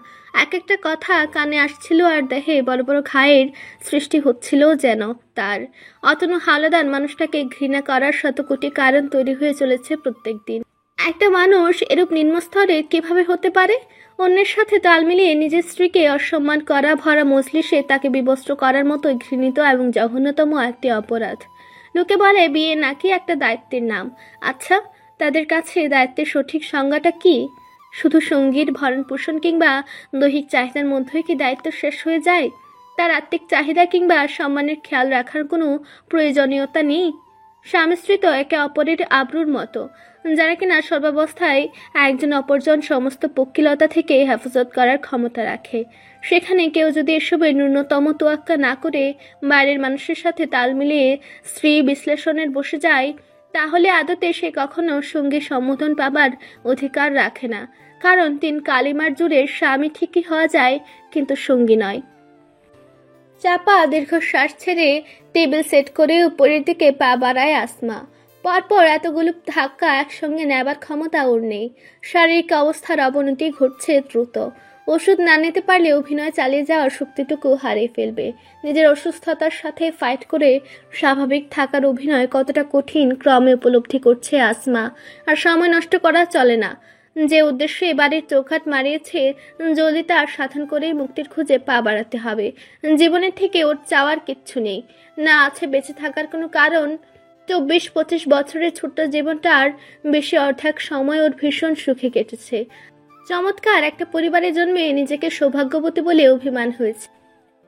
এক একটা কথা কানে আসছিল আর দেহে বড় বড় ঘায়ের সৃষ্টি হচ্ছিল যেন তার। অতনু হাওলাদার মানুষটাকে ঘৃণা করার শতকোটি কারণ তৈরি হয়ে চলেছে প্রত্যেক দিন। একটা মানুষ এরূপ নিম্নস্তরে কিভাবে হতে পারে? অন্যের সাথে তাল মিলিয়ে নিজের স্ত্রীকে অসম্মান করা ভরা মজলিসে তাকে বিবস্ত্র করার মতো ঘৃণিত এবং জঘন্যতম একটি অপরাধ। লোকে বলে বিয়ে নাকি একটা দায়িত্বের নাম। আচ্ছা, তাদের কাছে দায়িত্বের সঠিক সংজ্ঞাটা কি? শুধু সঙ্গীর ভরণ পোষণ কিংবা দৈহিক চাহিদার মধ্যেই কি দায়িত্ব শেষ হয়ে যায়? তার আত্মিক চাহিদা কিংবা সম্মানের খেয়াল রাখার কোনো প্রয়োজনীয়তা নেই? স্বামী স্ত্রী তো একে অপরের আবরুর মতো, যারা কিনা সর্বাবস্থায় একজন অপরজন সমস্ত পক্ষিলতা থেকে হেফাজত করার ক্ষমতা রাখে। সেখানে কেউ যদি এসবের ন্যূনতম তোয়াক্কা না করে বাইরের মানুষের সাথে তাল মিলিয়ে স্ত্রী বিশ্লেষণের বসে যায়, তাহলে আদতে সে কখনো সঙ্গী সম্বোধন পাবার অধিকার রাখে না। কারণ 3 কালিমার জুড়ে স্বামী ঠিকই হওয়া যায়, কিন্তু সঙ্গী নয়। চাপা দীর্ঘশ্বাস ছেড়ে টেবিল সেট করে উপরের দিকে পা বাড়ায় আসমা। পরপর এতগুলো ধাক্কা একসঙ্গে নেবার ক্ষমতা ওর নেই। শারীরিক অবস্থার অবনতি ঘটছে দ্রুত। ওষুধ না নিতে পারলে অভিনয় চালিয়ে যাওয়ার শক্তিটুকু হারিয়ে ফেলবে। নিজের অসুস্থতার সাথে ফাইট করে স্বাভাবিক থাকার অভিনয় কতটা কঠিন ক্রমে উপলব্ধি করছে আসমা। আর সময় নষ্ট করা চলে না। যে উদ্দেশ্যে এবারে চৌখাট মারিয়েছে, জলদি তার সাধন করেই মুক্তির খুঁজে পা বাড়াতে হবে। জীবনের থেকে ওর চাওয়ার কিচ্ছু নেই, না আছে বেঁচে থাকার কোনো কারণ। 24-25 বছরের ছোট্ট জীবনটার বেশি অর্ধেক সময় ওর ভীষণ সুখে কেটেছে। চমৎকার একটা পরিবারে জন্মে নিজেকে সৌভাগ্যবতী বলে অভিমান হয়েছে,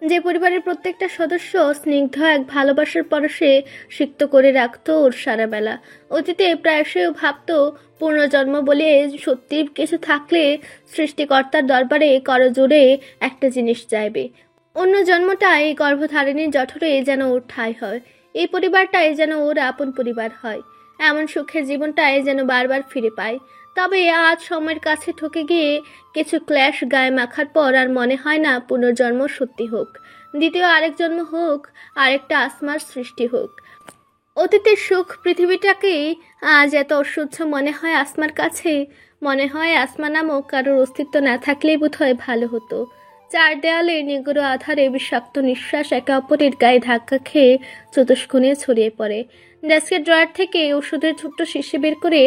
যে পরিবারের প্রত্যেকটা সদস্য স্নিগ্ধ এক ভালোবাসার পরশে সিক্ত করে রাখতো ওর সারা বেলা। অতীতে প্রায়শই ভাবতো পুনর্জন্ম বলে সত্যি কিছু থাকলে সৃষ্টিকর্তার দরবারে করজোড়ে একটা জিনিস চাইবে। অন্য জন্মটা এই গর্ভধারিণীর জঠরে যেন ওর ঠাঁই হয়, এই পরিবারটাই যেন ওর আপন পরিবার হয়, এমন সুখের জীবনটাই যেন বারবার ফিরে পায়। তবে আজ সময়ের কাছে ঠকে গিয়ে কিছু ক্ল্যাশ গায়ে মাখার পর আর মনে হয় না পুনর্জন্ম সত্যি হোক, দ্বিতীয় আরেক জন্ম হোক, আরেকটা আসমার সৃষ্টি হোক। অতীতের সুখ পৃথিবীটাকেই আজ এত অসহ্য মনে হয় আসমার কাছে। মনে হয় আসমা নামক কারোর অস্তিত্ব না থাকলেই বোধহয় ভালো হতো। 4 দেয়ালে নিগড় আধারে বিষাক্ত নিঃশ্বাস একে অপরের গায়ে ধাক্কা খেয়ে চতুষ্কোণে ছড়িয়ে পড়ে। ডেস্কের ড্রয়ার থেকে ওষুধের ছোট্ট শিশি বের করে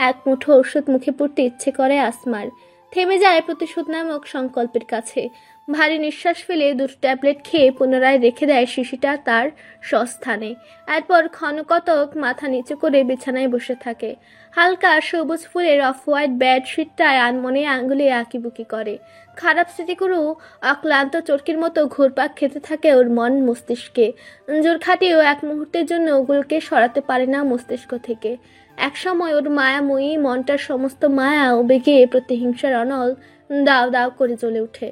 এক মুঠো ওষুধ মুখে পুরতে ইচ্ছে করে আসমার। থেমে যায় প্রতিশোধ নামক সংকল্পের কাছে। ভারী নিঃশ্বাস ফেলে দুটো ট্যাবলেট খেয়ে পুনরায় রেখে দেয় শিশিটা তার স্বস্থানে। এরপর ক্ষণকতক মাথা নিচু করে বিছানায় বসে থাকে। হালকা সবুজ ফুলের অফ হোয়াইট বেডশিটটায় আনমনে আঙ্গুলে আঁকিবুকি করে। খারাপ স্মৃতিগুলো অক্লান্ত চরকির মতো ঘুরপাক খেতে থাকে ওর মন মস্তিষ্কে। জোর খাটিয়েও এক মুহূর্তের জন্য ওগুলোকে সরাতে পারে না মস্তিষ্ক থেকে। একসময় ওর মায়াময়ী মনটার সমস্ত মায়া ও বেগে প্রতিহিংসার অনল দাও দাও করে জ্বলে ওঠে।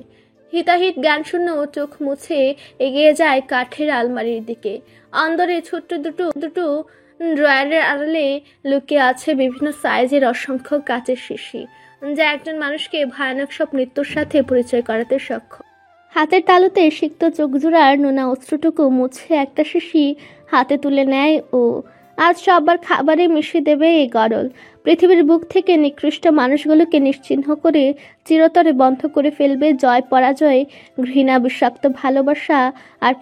হিতাহিত জ্ঞানশূন্য চোখ মুছে এগিয়ে যায় কাঠের আলমারির দিকে। অন্দরে ছোট্ট দুটো ড্রয়ারের আড়ালে লুকিয়ে আছে বিভিন্ন সাইজের অসংখ্য কাচের শিশি, যা একজন মানুষকে ভয়ানক সব মৃত্যুর সাথে পরিচয় করাতে সক্ষম। হাতের তালুতে সিক্ত চোখজোড়ার নোনা অস্ত্রটুকু মুছে একটা শিশি হাতে তুলে নেয় ও আজ সবার খাবারে মিশিয়ে দেবে এই গরল। পৃথিবীর বুক থেকে নিকৃষ্ট মানুষগুলোকে নিশ্চিহ্ন করে চিরতরে বন্ধ করে ফেলবে জয় পরাজয়, ঘৃণা, বিষাক্ত ভালোবাসা আর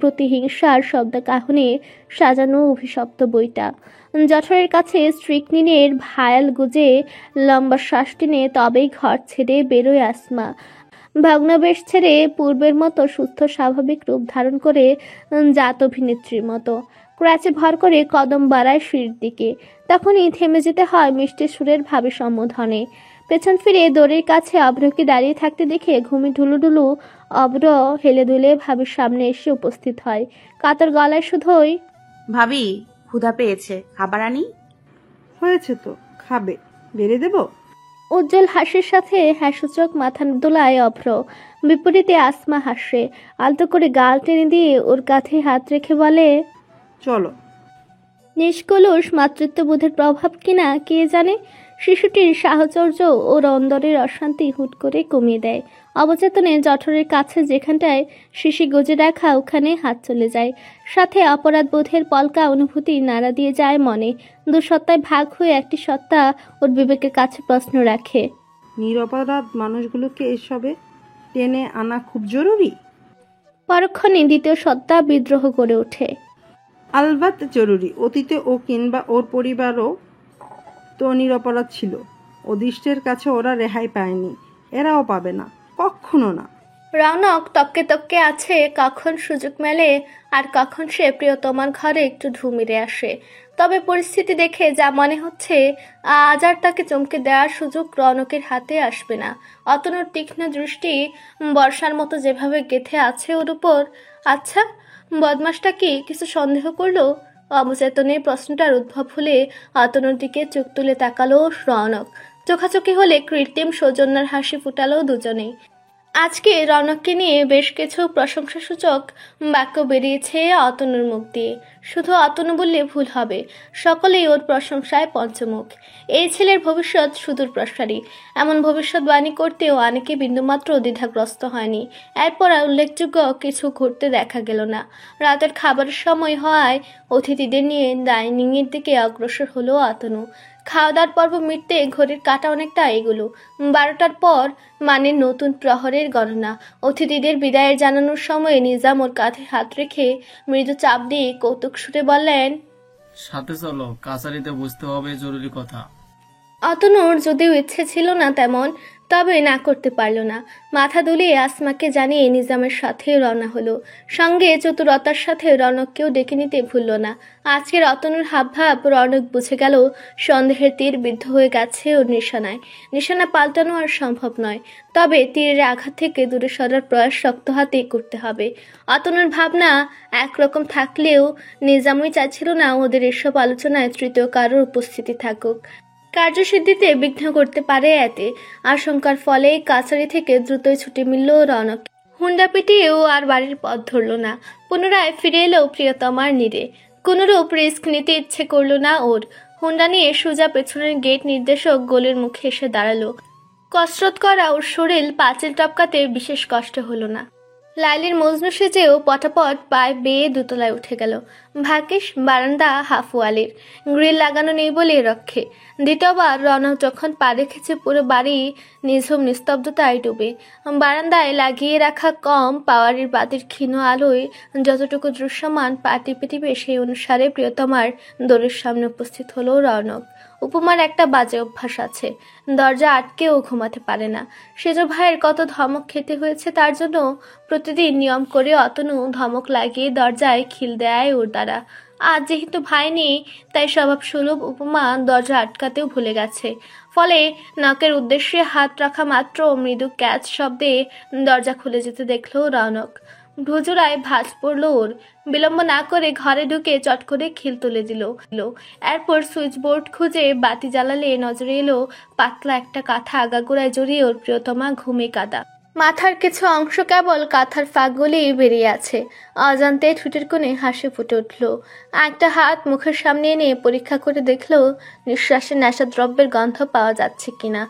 প্রতিহিংসার শব্দ কাহনে সাজানো অভিশপ্ত বইটা। জঠরের কাছে স্ট্রিকনিনের ভায়াল গুজে লম্বা শ্বাস টেনে তবেই ঘর ছেড়ে বেরোয় আসমা। ভগ্নবেশ ছেড়ে পূর্বের মতো সুস্থ স্বাভাবিক রূপ ধারণ করে জাত অভিনেত্রীর মতো ক্র্যাচে ভর করে কদম বাড়ায় সিঁড়ির দিকে। তখনই থেমে যেতে হয় মিষ্টি সুরের ভাবে সম্বোধনে। পেছন ফিরে দড়ির কাছে অভ্রকে দাঁড়িয়ে থাকতে দেখে ঘুমি ঢুলুঢুলু অভ্র হেলে দুলে ভাবির সামনে এসে উপস্থিত হয়। কাতর গলায় শুধুই, ভাবি, ক্ষুধা পেয়েছে, খাবার আনি? হয়েছে তো, খাবে, বেড়ে দেবো? উজ্জ্বল হাসির সাথে হ্যাসূচক মাথা দোলায় অভ্র। বিপরীতে আসমা হাসে, আলতো করে গাল টেনে দিয়ে ওর কাঁধে হাত রেখে বলে, চলো। নিষ্কলুষ মাতৃত্ববোধের প্রভাব কিনা কে জানে, শিশুটির সাহচর্য ওর অন্দরের অশান্তি হুট করে কমিয়ে দেয়। অবচেতনে জঠরের কাছে যেখানটায় শিশি গজে রাখা ওখানে হাত চলে যায়। সাথে অপরাধ বোধের পলকা অনুভূতি নাড়া দিয়ে যায় মনে। দু সত্তায় ভাগ হয়ে একটি সত্তা ওর বিবেকের কাছে প্রশ্ন রাখে, নিরপরাধ মানুষগুলোকে এসবে টেনে আনা খুব জরুরি? পরক্ষণে দ্বিতীয় সত্তা বিদ্রোহ করে ওঠে, আলবাত জরুরি। অতীতে ও কিংবা ওর পরিবারও তো নিরপরাধ ছিল। অদৃষ্টের কাছে ওরা রেহাই পায়নি, এরাও পাবে না, কখনো না। রৌনক তককে তককে আছে কখন সুযোগ মেলে আর কখন সে প্রিয়তমার ঘরে একটু ঢু মেরে আসে। তবে পরিস্থিতি দেখে যা মনে হচ্ছে আজ আর তাকে চমকে দেওয়ার সুযোগ রৌনকের হাতে আসবে না। অতনুর তীক্ষ্ণ দৃষ্টি বর্ষার মতো যেভাবে গেঁথে আছে ওর উপর। আচ্ছা, বদমাসটা কি কিছু সন্দেহ করলো? অবচেতনে প্রশ্নটার উদ্ভব হলে অতনুর দিকে চোখ তুলে তাকালো রৌনক। চোখাচোখি হলে কৃত্রিম সৌজন্যের হাসি ফুটালো দুজনেই। আজকে রৌনককে নিয়ে বেশ কিছু প্রশংসাসূচক বাক্য বেরিয়েছে অতনুর মুখ দিয়ে। শুধু অতনু বললে ভুল হবে, সকলেই ওর প্রশংসায় পঞ্চমুখ। এই ছেলের ভবিষ্যৎ সুদূর প্রসারী, এমন ভবিষ্যৎবাণী করতেও অনেকে বিন্দুমাত্র দ্বিধাগ্রস্ত হয়নি। এরপর আর উল্লেখযোগ্য কিছু ঘটতে দেখা গেল না। রাতের খাবারের সময় হওয়ায় অতিথিদের নিয়ে ডাইনিংয়ের দিকে অগ্রসর হলো অতনু। খাওয়া দাওয়ার পর্ব মিটতে ঘড়ির কাঁটা অনেকটা এগুলো 12টার পর, মানে নতুন প্রহরের গণনা। অতিথিদের বিদায়ের জানানোর সময় নিজাম ওর কাঁধে হাত রেখে মৃদু চাপ দিয়ে কৌতুক সুরে বললেন, সাথে চলো, কাছারিতে বুঝতে হবে জরুরি কথা। অতনুর যদিও ইচ্ছে ছিল না তেমন, তবে না করতে পারল না। মাথা দুলিয়ে আসমাকে জানিয়ে নিজামের সাথে রওনা হলো। সঙ্গে চতুরতার সাথে রৌনককেও ডেকে নিতে ভুলল না। আজকের অতনুর হাবভাব রৌনক বুঝে গেল সন্দেহের তীর বিদ্ধ হয়ে গেছে ওর নিশানায়। নিশানা পাল্টানো আর সম্ভব নয়, তবে তীরের আঘাত থেকে দূরে সরার প্রয়াস শক্ত হাতেই করতে হবে। অতনুর ভাবনা একরকম থাকলেও নিজামই চাইছিল না ওদের এসব আলোচনায় তৃতীয় কারোর উপস্থিতি থাকুক। কার্যসিদ্ধিতে বিঘ্ন করতে পারে এতে আশঙ্কার ফলে কাছারি থেকে দ্রুতই ছুটি মিলল রৌনক। হুন্ডা পিটিয়েও আর বাড়ির পথ ধরল না। পুনরায় ফিরে এলো প্রিয়তমার নীড়ে। কোনোরূপ রিস্ক নিতে ইচ্ছে করল না ওর। হুন্ডা নিয়ে সোজা পেছনের গেট নির্দেশক গোলের মুখে এসে দাঁড়ালো। কসরত করা ওর শরীর পাঁচিল টপকাতে বিশেষ কষ্ট হলো না। লাইলির মজনু সেজেও পটাপট পায়ে বেয়ে দোতলায় উঠে গেল। ভাগ্যিস বারান্দা হাফওয়ালির, গ্রিল লাগানো নেই বলে রক্ষে। দ্বিতীয়বার রৌনক যখন পা রেখেছে পুরো বাড়ি নিঝুম নিস্তব্ধতায় ডুবে। বারান্দায় লাগিয়ে রাখা কম পাওয়ারের বাতির ক্ষীণ আলোয় যতটুকু দৃশ্যমান পা টিপে টিপে সেই অনুসারে প্রিয়তমার দোরের সামনে উপস্থিত হলো রৌনক। উপমার একটা বাজে অভ্যাস আছে, দরজা আটকেও ঘুমাতে পারে না। সেজ ভাইয়ের কত ধমক খেতে হয়েছে তার জন্য। প্রতিদিন নিয়ম করে অতনু ধমক লাগিয়ে দরজায় খিল দেয় ওর দ্বারা। আজ যেহেতু ভাই নেই, তাই স্বভাব সুলভ উপমা দরজা আটকাতেও ভুলে গেছে। ফলে নাকের উদ্দেশ্যে হাত রাখা মাত্র মৃদু ক্যাচ শব্দে দরজা খুলে যেতে দেখলো রৌনক। ভুজুরায় ভাঁজ পড়ল ওর। বিলম্ব না করে ঘরে ঢুকে চট করে খিল তুলে দিল। এরপর সুইচ বোর্ড খুঁজে বাতি জ্বালালে নজরে এলো পাতলা একটা কাঁথা আগাগোড়ায় জড়িয়ে ওর প্রিয়তমা ঘুমে কাদা। মাথার কিছু অংশ কেবল কাঁথার ফাঁক গলিয়ে বেরিয়ে আছে। অজান্তে ঠোঁটের কোণে হাসি ফুটে উঠল। একটা হাত মুখের সামনে এনে পরীক্ষা করে দেখল নিঃশ্বাসে নেশাদ্রব্যের গন্ধ পাওয়া যাচ্ছে কিনা।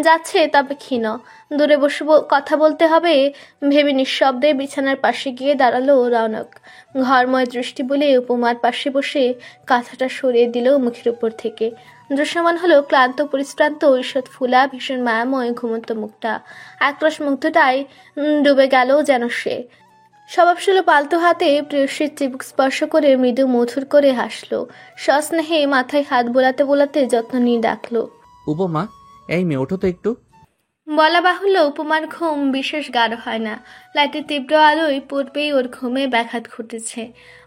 যাচ্ছে, তবে ক্ষীণ। দূরে বসে কথা বলতে হবে ভেবে নিঃশব্দে বিছানার পাশে গিয়ে দাঁড়ালো রৌনক। ঘরময় দৃষ্টি বলে উপমার পাশে বসে কাঁথাটা সরিয়ে দিল মুখের উপর থেকে। দৃশ্যমান হলো ক্লান্ত পরিশ্রান্ত ঈষৎ ফুলা ভীষণ মায়াময় ঘুমন্ত মুখটা। একরস মুগ্ধটায় ডুবে গেল যেন সে। স্বভাবশীল পালতু হাতে প্রেয়সীর চিবুক স্পর্শ করে মৃদু মধুর করে হাসলো। সস্নেহে মাথায় হাত বোলাতে বোলাতে যত্ন নিয়ে ডাকলো, উপমা, এই মেয়ে ওঠো তো একটু। বলা বাহুল্য উপমার ঘুম বিশেষ গাঢ় হয় না। লাইটের তীব্র আলোয় পূর্বেই ওর ঘুমে ব্যাঘাত ঘটেছে।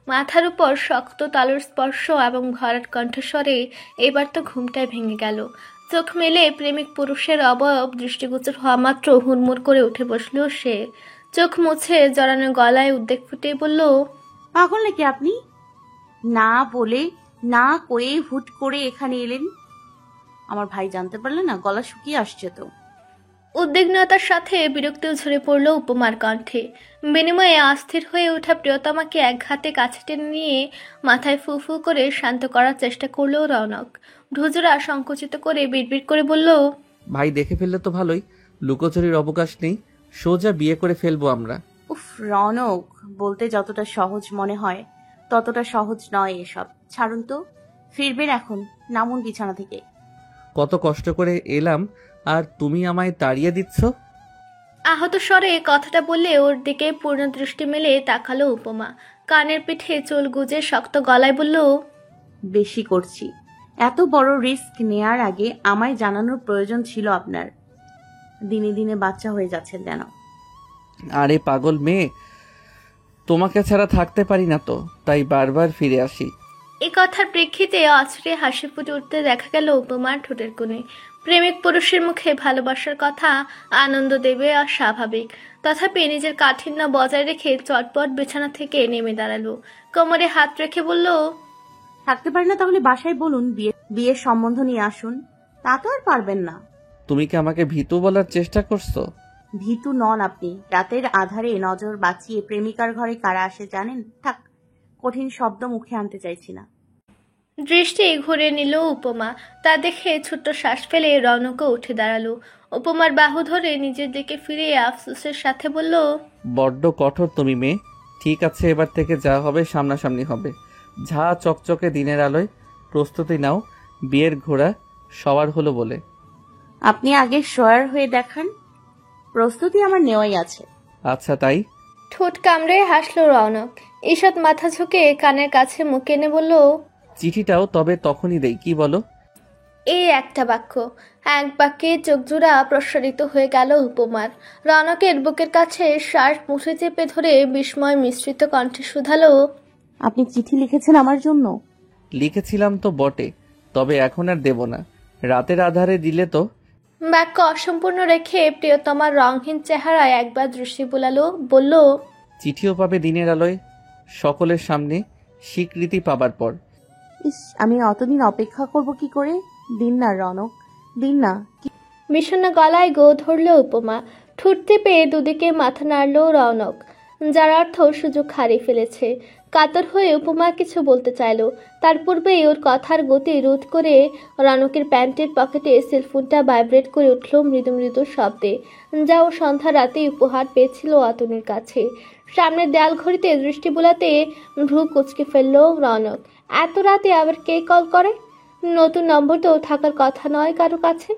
মাথার উপর শক্ত তালুর স্পর্শ এবং ভরাট কণ্ঠস্বরে এবার তো ঘুমটাই ভেঙে গেল। চোখ মেলে প্রেমিক পুরুষের অবয়ব দৃষ্টিগোচর হওয়া মাত্র হুড়মুড় করে উঠে বসল সে। চোখ মুছে জড়ানো গলায় উদ্বেগ ফুটে বলল, পাগল নাকি আপনি? না বলে না কয়ে হুট করে এখানে এলেন। আমার ভাই জানতে পারলে না, গলা শুকিয়ে আসছে তো। উদ্বিগ্নতার সাথে বিরক্তিও ঝরে পড়ল উপমার কণ্ঠে। বিনিময়ে অস্থির হয়ে ওঠা প্রিয়তমাকে এক হাতে কাছে টেনে নিয়ে মাথায় ফু ফু করে শান্ত করার চেষ্টা করল রৌনক। ঢুজুরা সংকুচিত করে বিড়বিড় করে বলল, ভাই দেখে ফেললে তো ভালোই, লুকোচুরির অবকাশ নেই, সোজা বিয়ে করে ফেলবো আমরা। উফ রনক, বলতে যতটা সহজ মনে হয় ততটা সহজ নয় এসব। ছাড়ুন তো, ফিরবেন এখন, নামুন বিছানা থেকে। কত কষ্ট করে এলাম আর তুমি আমায় তাড়িয়ে দিচ্ছ। আহত স্বরে কথাটা বললে ওর দিকে পূর্ণ দৃষ্টি মেলে তাকালো উপমা। কানের পিঠে চুল গুজে শক্ত গলায় বলল, বেশি করছি। এত বড় রিস্ক নেয়ার আগে আমায় জানানোর প্রয়োজন ছিল আপনার। দিনে দিনে বাচ্চা হয়ে যাচ্ছেন কেন? আরে পাগল মেয়ে, তোমাকে ছাড়া থাকতে পারি না তো, তাই বারবার ফিরে আসি। এই কথার প্রেক্ষিতে অচরে হাসি ফুটে উঠতে দেখা গেল উপমার ঠোঁটের কোণে। প্রেমিক পুরুষের মুখে ভালোবাসার কথা আনন্দ দেবে অস্বাভাবিক। তথাপি নিজের কাঠিন্য বজায় রেখে চটপট বিছানা থেকে নেমে দাঁড়ালো। কোমরে হাত রেখে বলল, থাকতে পারেন না তাহলে বাসায় বলুন বিয়ের সম্বন্ধ নিয়ে আসুন। তা তো আর পারবেন না। তুমি কি আমাকে ভীতু বলার চেষ্টা করছো? ভীতু নন আপনি। রাতের আধারে নজর বাঁচিয়ে প্রেমিকার ঘরে কারা আসে জানেন? থাক, কঠিন শব্দ মুখে আনতে চাইছি না। দৃষ্টি ঘুরে নিল উপমা। তা দেখে ছোট্ট শ্বাস ফেলে রৌনকও উঠে দাঁড়ালো। উপমার বাহু ধরে নিজের দিকে ফিরিয়ে আফসোসের সাথে বলল, বড্ড কঠোর তুমি মেয়ে। ঠিক আছে, এবার থেকে যা হবে সামনাসামনি হবে। ঝা চকচকে দিনের আলোয় প্রস্তুতি নাও, বিয়ের ঘোড়া সবার হলো বলে। আপনি আগে শোয়ার হয়ে দেখান। প্রস্তুতি আমার নেওয়াই আছে। আচ্ছা তাই। ঠোঁট কামড়ে হাসলো রৌনক। ঈষৎ মাথা ঝুঁকে কানের কাছে মুখ এনে বলল, চিঠিটাও তবে তখনই দেই, কি বলো? এই একটা বাক্য, এক বাক্যে চোখজোড়া প্রসারিত হয়ে গেল উপমার। রৌনকের বুকের কাছে শ্বাস মুঠে চেপে ধরে বিস্ময় মিশ্রিত কণ্ঠে শুধালো, আপনি চিঠি লিখেছেন আমার জন্য? লিখেছিলাম তো বটে, তবে এখন আর দেব না। রাতের আধারে দিলে তো। বাক্য অসম্পূর্ণ রেখে প্রিয়তমার রংহীন চেহারায় একবার দৃষ্টি বুলালো, বলল, চিঠিও পাবে দিনের আলোয়, সকলের সামনে, স্বীকৃতি পাবার পর। ইস, আমি অতদিন অপেক্ষা করব কি করে? দিন না রনক, দিন না। বিষণ্ণ গলায় গো ধরল উপমা। ঠোঁট টিপে দুদিকে মাথা নাড়ল রৌনক, যার অর্থ সুযোগ হারিয়ে ফেলেছে। কাতর হয়ে উপমা কিছু বলতে চাইল, তার পূর্বেই ওর কথার গতি রোধ করে রৌনকের প্যান্টের পকেটে সেলফোনটা ভাইব্রেট করে উঠল মৃদু মৃদু শব্দে, যা ও সন্ধ্যা রাতে উপহার পেয়েছিল অতনুর কাছে। সামনের দেয়াল ঘড়িতে দৃষ্টি বোলাতে ভ্রু কুচকে ফেলল রৌনক। এত রাতে আবার কে কল করে? নতুন নম্বর তো থাকার কথা নয় কারো কাছে।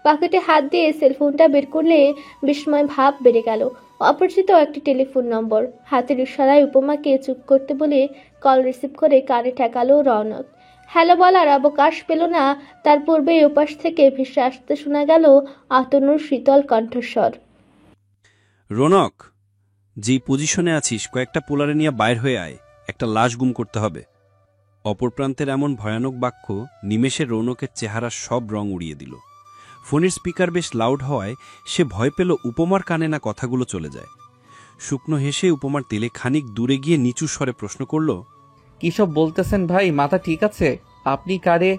পকেটে হাত দিয়ে সেলফোনটা বের করলে বিস্ময় ভাব বেড়ে গেল। অপরিচিত একটি টেলিফোন নম্বর। হাতের ইশারায় উপমাকে চুপ করতে বলে কল রিসিভ করে কানে ঠেকালো রৌনক। হ্যালো বলার অবকাশ পেল না, তার পূর্বেই ওপাশ থেকে ভেসে আসতে শোনা গেল আতনুর শীতল কণ্ঠস্বর। রৌনক, যেই পজিশনে আছিস কয়েকটা পোলারে নিয়ে বাইর হয়ে আয়, একটা লাশ গুম করতে হবে। অপর প্রান্তের এমন ভয়ানক বাক্য নিমেষে রৌনকের চেহারা সব রং উড়িয়ে দিল। ফোনের স্পিকার বেশ লাউড হওয়ায় সে ভয় পেল উপমার কানে না কথাগুলো চলে যায়। শুকনো হেসে উপমার তেলে খানিক দূরে গিয়ে নিচু স্বরে প্রশ্ন করল, কি সব বলতেছেন ভাই, মাথা ঠিক আছে? আপনি কারে?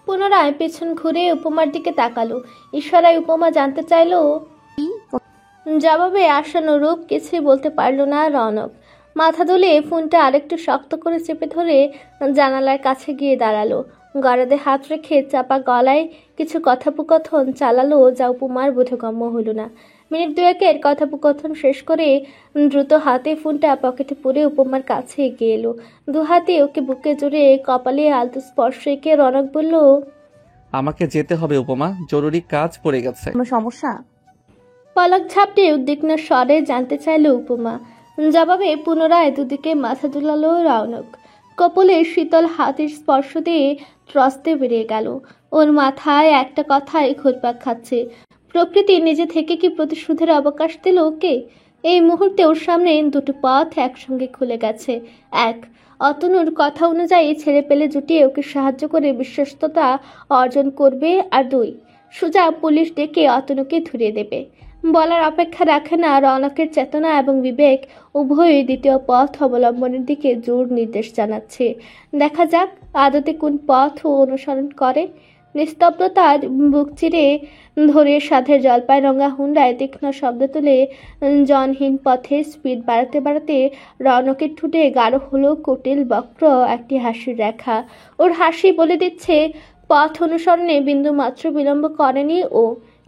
পুনরায় পেছন ঘুরে উপমার দিকে তাকালো। ইশারায় উপমা জানতে চাইল। জবাবে আশানুরূপ কিছুই বলতে পারল না রৌনক। মাথা দুলে ফোনটা আরেকটু শক্ত করে চেপে ধরে জানালার কাছে গিয়ে দাঁড়ালো। গরাদে হাত রেখে চাপা গলায় কিছু কথোপকথন চালালো, যা উপমার বোধগম্য হলো না। মিনিট দুয়েকের কথোপকথন শেষ করে দ্রুত হাতে ফোনটা পকেটে পুরে উপমার কাছে এগিয়ে এলো। দু হাতে ওকে বুকে জড়িয়ে কপালে আলতো স্পর্শ এঁকে রৌনক বলল, আমাকে যেতে হবে উপমা, জরুরি কাজ পড়ে গেছে। কোনো সমস্যা? পলক ঝাপটে উদ্বিগ্ন স্বরে জানতে চাইল উপমা। জবাবে পুনরায় দুদিকে মাথা দুলালো রৌনক। কপলে শীতল হাতের স্পর্শ দিয়ে ত্রস্তে বেরিয়ে গেল। ওর মাথায় একটা কথাই ঘুরপাক খাচ্ছে, প্রকৃতি নিজে থেকে কি প্রতিশোধের অবকাশ দিল ওকে? এই মুহূর্তে ওর সামনে দুটো পথ একসঙ্গে খুলে গেছে। এক, অতনুর কথা অনুযায়ী ছেলে পেলে জুটিয়ে ওকে সাহায্য করে বিশ্বস্ততা অর্জন করবে। আর দুই, সোজা পুলিশ ডেকে অতনুকে ধরিয়ে দেবে। বলার অপেক্ষা রাখে না, রৌনকের চেতনা এবং বিবেক উভয়ই দ্বিতীয় পথ অবলম্বনের দিকে জোর নির্দেশ জানাচ্ছে। দেখা যাক আদতে কোন পথ অনুসরণ করে। নিস্তব্ধতার বুক চিরে ধরে সাধের জলপাই রঙা হুন্ডায় তীক্ষ্ণ শব্দ তুলে জনহীন পথে স্পিড বাড়াতে বাড়াতে রৌনকের ঠোঁটে গাঢ় হলো কুটিল বক্র একটি হাসির রেখা। ওর হাসি বলে দিচ্ছে পথ অনুসরণে বিন্দু মাত্র বিলম্ব করেনি ও।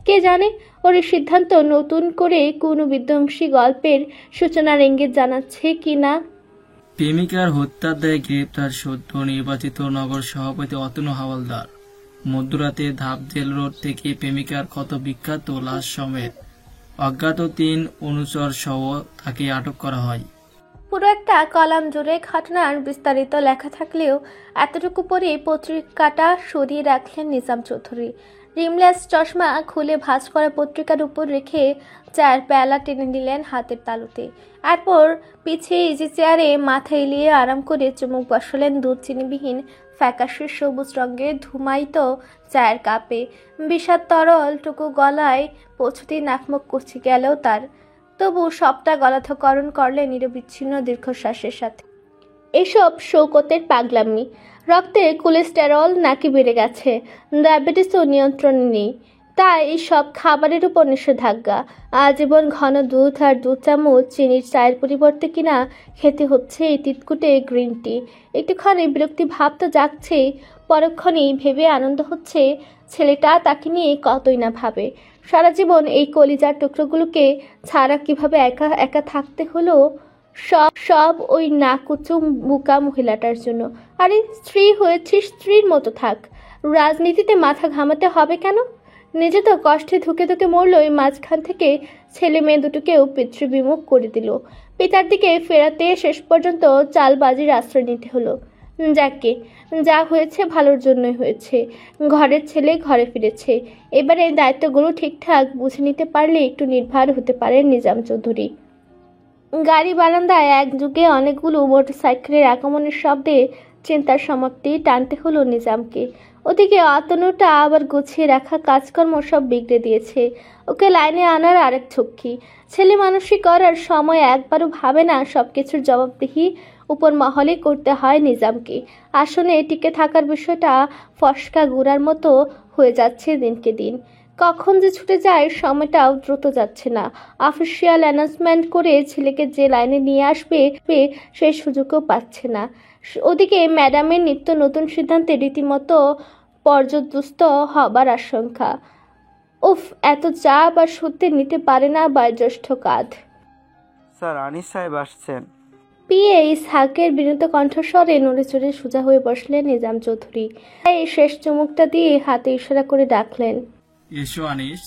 কে জানে ওর এই সিদ্ধান্ত নতুন করে কোনো বিধ্বংসী গল্পের সূচনার ইঙ্গিত জানাচ্ছে কি না। প্রেমিকার হত্যার দায়ে গ্রেপ্তার সদ্য নির্বাচিত নগর সভাপতি অতনু হাওলাদার। মধ্যরাতে ধাপজেল রোড থেকে প্রেমিকার ক্ষত বিখ্যাত লাশ সমেত অজ্ঞাত 3 অনুচর সহ তাকে আটক করা হয়। পুরো একটা কলাম জুড়ে ঘটনার বিস্তারিত লেখা থাকলেও এতটুকু পরে পত্রিকাটা সরিয়ে রাখলেন নিজাম চৌধুরী। রিমলেস চশমা খুলে ভাঁজ করা পত্রিকার উপর রেখে চায়ের পেয়ালা টেনে নিলেন হাতের তালুতে। এরপর পিছিয়ে ইজি চেয়ারে মাথা এলিয়ে আরাম করে চুমুক বসালেন দুধ চিনিবিহীন ফ্যাকাশে সবুজ রঙের ধুমায়িত চায়ের কাপে। বিষাদ তরলটুকু গলায় পৌঁছতেই নাকমুখ কুচি গেল তার। তবু সবটা গলাধকরণ করলে নিরবিচ্ছিন্ন দীর্ঘশ্বাসের সাথে। এসব শৌকতের পাগলামি। রক্তে কোলেস্টেরল নাকি বেড়ে গেছে, ডায়াবেটিসও নিয়ন্ত্রণে নেই, তাই সব খাবারের উপর নিষেধাজ্ঞা। আজীবন ঘন দুধ আর 2 চামচ চিনির চায়ের পরিবর্তে কিনা খেতে হচ্ছে এই তিতকুটে গ্রিন টি। একটুখানি বিরক্তি ভাব তো জাগছেই, পরক্ষণেই ভেবে আনন্দ হচ্ছে ছেলেটা তাকে নিয়ে কতই না ভাবে। সারা জীবন এই কলিজার টুকরোগুলোকে ছাড়া কিভাবে একা একা থাকতে হলো, সব ওই নাকুচু মুকা মহিলাটার জন্য। আরে স্ত্রী হয়েছিস, স্ত্রীর মতো থাক, রাজনীতিতে মাথা ঘামাতে হবে কেন? নিজে তো কষ্টে ধুকে ধুকে মরল, ওই মাঝখান থেকে ছেলে মেয়ে দুটোকেও পিতৃবিমুখ করে দিল। পিতার দিকে ফেরাতে শেষ পর্যন্ত চালবাজির আশ্রয় নিতে হলো। যাকে যা হয়েছে ভালোর জন্যই হয়েছে। ঘরের ছেলে ঘরে ফিরেছে, এবারে দায়িত্বগুলো ঠিকঠাক বুঝে নিতে পারলে একটু নির্ভর হতে পারেন নিজাম চৌধুরী। গাড়ি বারান্দায় এক যুগে অনেকগুলো মোটরসাইকেলের আগমনের শব্দে চিন্তার সমাপ্তি টানতে হলো নিজামকে। ওদিকে অতনুটা আবার গুছিয়ে রাখা কাজকর্ম সব বিগড়ে দিয়েছে। ওকে লাইনে আনার আরেক ঝক্কি। ছেলে মানুষই করার সময় একবারও ভাবে না সব কিছুর জবাবদিহি উপর মহলে করতে হয় নিজামকে। আসনে টিকে থাকার বিষয়টা ফসকা গুড়ার মতো হয়ে যাচ্ছে দিনকে দিন। কখন যে ছুটে যায় সময়টাও দ্রুত যাচ্ছে না। অফিসিয়াল অ্যানাউন্সমেন্ট করে ছেলেকে যে লাইনে নিয়ে আসবে সেই সুযোগও পাচ্ছে না। ওদিকে ম্যাডামের নিত্য নতুন সিদ্ধান্তে রীতিমতো পর্যদুস্ত হবার আশঙ্কা। উফ, এত চাপ আর সত্যি নিতে পারে না বয়োজ্যেষ্ঠ কাঁধ। স্যার, আনিস সাহেব আসছেন। পিএ ইসহাকের বিনীত কণ্ঠস্বরে নড়ে চড়ে সোজা হয়ে বসলেন নিজাম চৌধুরী। এই শেষ চুমুকটা দিয়ে হাতে ইশারা করে ডাকলেন, এসো আনিস।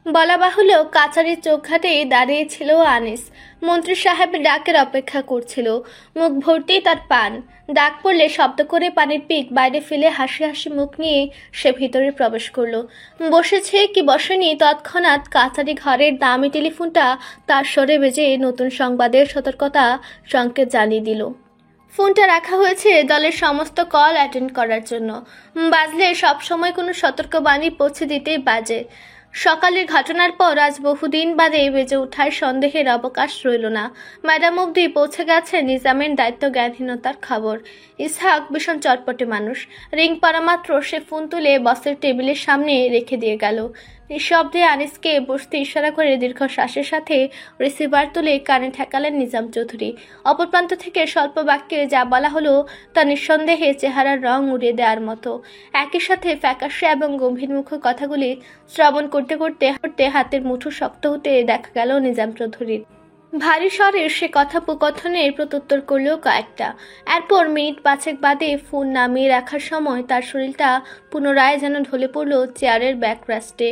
বলা বাহুল্য কাছারির চোখঘাটেই দাঁড়িয়েছিল আনিস। মন্ত্রী সাহেবের ডাকের অপেক্ষা করছিল। মুখ ভর্তি তার পান। ডাক পড়লে শব্দ করে পানির পিক বাইরে ফেলে হাসি হাসি মুখ নিয়ে সে ভিতরে প্রবেশ করলো। বসেছে কি বসেনি তৎক্ষণাৎ কাছারি ঘরের দামি টেলিফোনটা তার স্বরে বেজে নতুন সংবাদের সতর্কতা সংকেত জানিয়ে দিল। ফোনটা রাখা হয়েছে দলের সমস্ত কল অ্যাটেন্ড করার জন্য। বাজলে সবসময় কোনো সতর্কবাণী পৌঁছে দিতেই বাজে। সকালের ঘটনার পর আজ বহুদিন বাদে বেজে ওঠার সন্দেহের অবকাশ রইল না। ম্যাডাম অবধি পৌঁছে গেছে নিজামের দায়িত্ব জ্ঞানহীনতার খবর। ইসহাক ভীষণ চটপটে মানুষ। রিং পড়া মাত্র সে ফোন তুলে বসের টেবিলের সামনে রেখে দিয়ে গেল। নিঃশব্দে আনিসকে বসতে ইশারা করে দীর্ঘশ্বাসের সাথে রিসিভার তুলে কানে ঠেকালেন নিজাম চৌধুরী। অপর প্রান্ত থেকে স্বল্প বাক্যে যা বলা হলো তা নিঃসন্দেহে চেহারার রং উড়িয়ে দেওয়ার মতো। একই সাথে ফ্যাকাশে এবং গম্ভীরমুখ কথাগুলি শ্রবণ করতে করতে হাতের মুঠো শক্ত হতে দেখা গেল নিজাম চৌধুরীর। ভারী স্বরে সে কথোপকথনের প্রত্যুত্তর করল কয়েকটা। এরপর মিনিট 5 বাদে ফোন নামিয়ে রাখার সময় তার শরীরটা পুনরায় যেন ঢলে পড়ল চেয়ারের ব্যাকরেস্টে।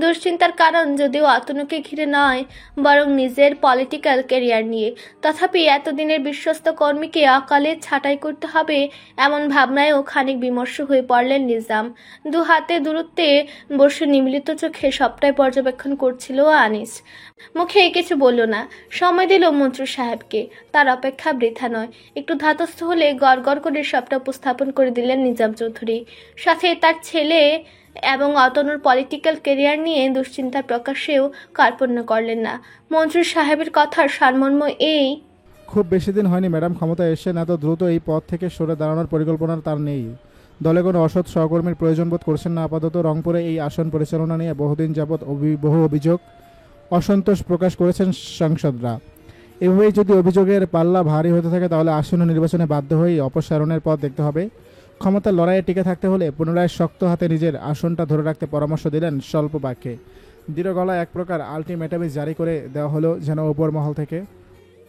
দুশ্চিন্তার কারণ যদিও অতনুকে ঘিরে নয়, বরং নিজের পলিটিক্যাল ক্যারিয়ার নিয়ে। তথাপি এতদিনের বিশ্বস্ত কর্মীকে অকালে ছাঁটাই করতে হবে এমন ভাবনায়ও খানিক বিমর্ষ হয়ে পড়লেন নিজাম। দু হাতে দূরত্বে বসে নিমিলিত চোখে সবটাই পর্যবেক্ষণ করছিল আনিস। মুখে কিছু বলল না, সময় দিল মন্ত্রী সাহেবকে। তার অপেক্ষা বৃথা নয়। একটু ধাতস্থ হলে গড় করে সবটা উপস্থাপন করে দিলেন নিজাম চৌধুরী। সাথে তার ছেলে এবং অতনুর পলিটিক্যাল ক্যারিয়ার নিয়ে দুশ্চিন্তার প্রকাশেও কার্পণ্য করলেন না। মন্ত্রী সাহেবের কথার সারমর্ম এই, খুব বেশি দিন হয়নি ম্যাডাম ক্ষমতায় এসেছেন, এত দ্রুত এই পদ থেকে সরে দাঁড়ানোর পরিকল্পনা তার নেই। দলে কোনো অসৎ সহকর্মীর প্রয়োজন বোধ করছেন না আপাতত। রংপুরে এই আসন পরিচালনা নিয়ে বহুদিন যাবৎ বহু অভিযোগ, অসন্তোষ প্রকাশ করেছেন সাংসদরা। এভাবেই যদি অভিযোগের পাল্লা ভারী হতে থাকে তাহলে আসন্ন নির্বাচনে বাধ্য হয়েই অপসারণের পথ দেখতে হবে। ক্ষমতার লড়াইয়ে টিকে থাকতে হলে পুনরায় শক্ত হাতে নিজের আসনটা ধরে রাখতে পরামর্শ দিলেন স্বল্প বাক্যে। দৃঢ় গলায় এক প্রকার আলটিমেটামই জারি করে দেওয়া হলো যেন ওপর মহল থেকে।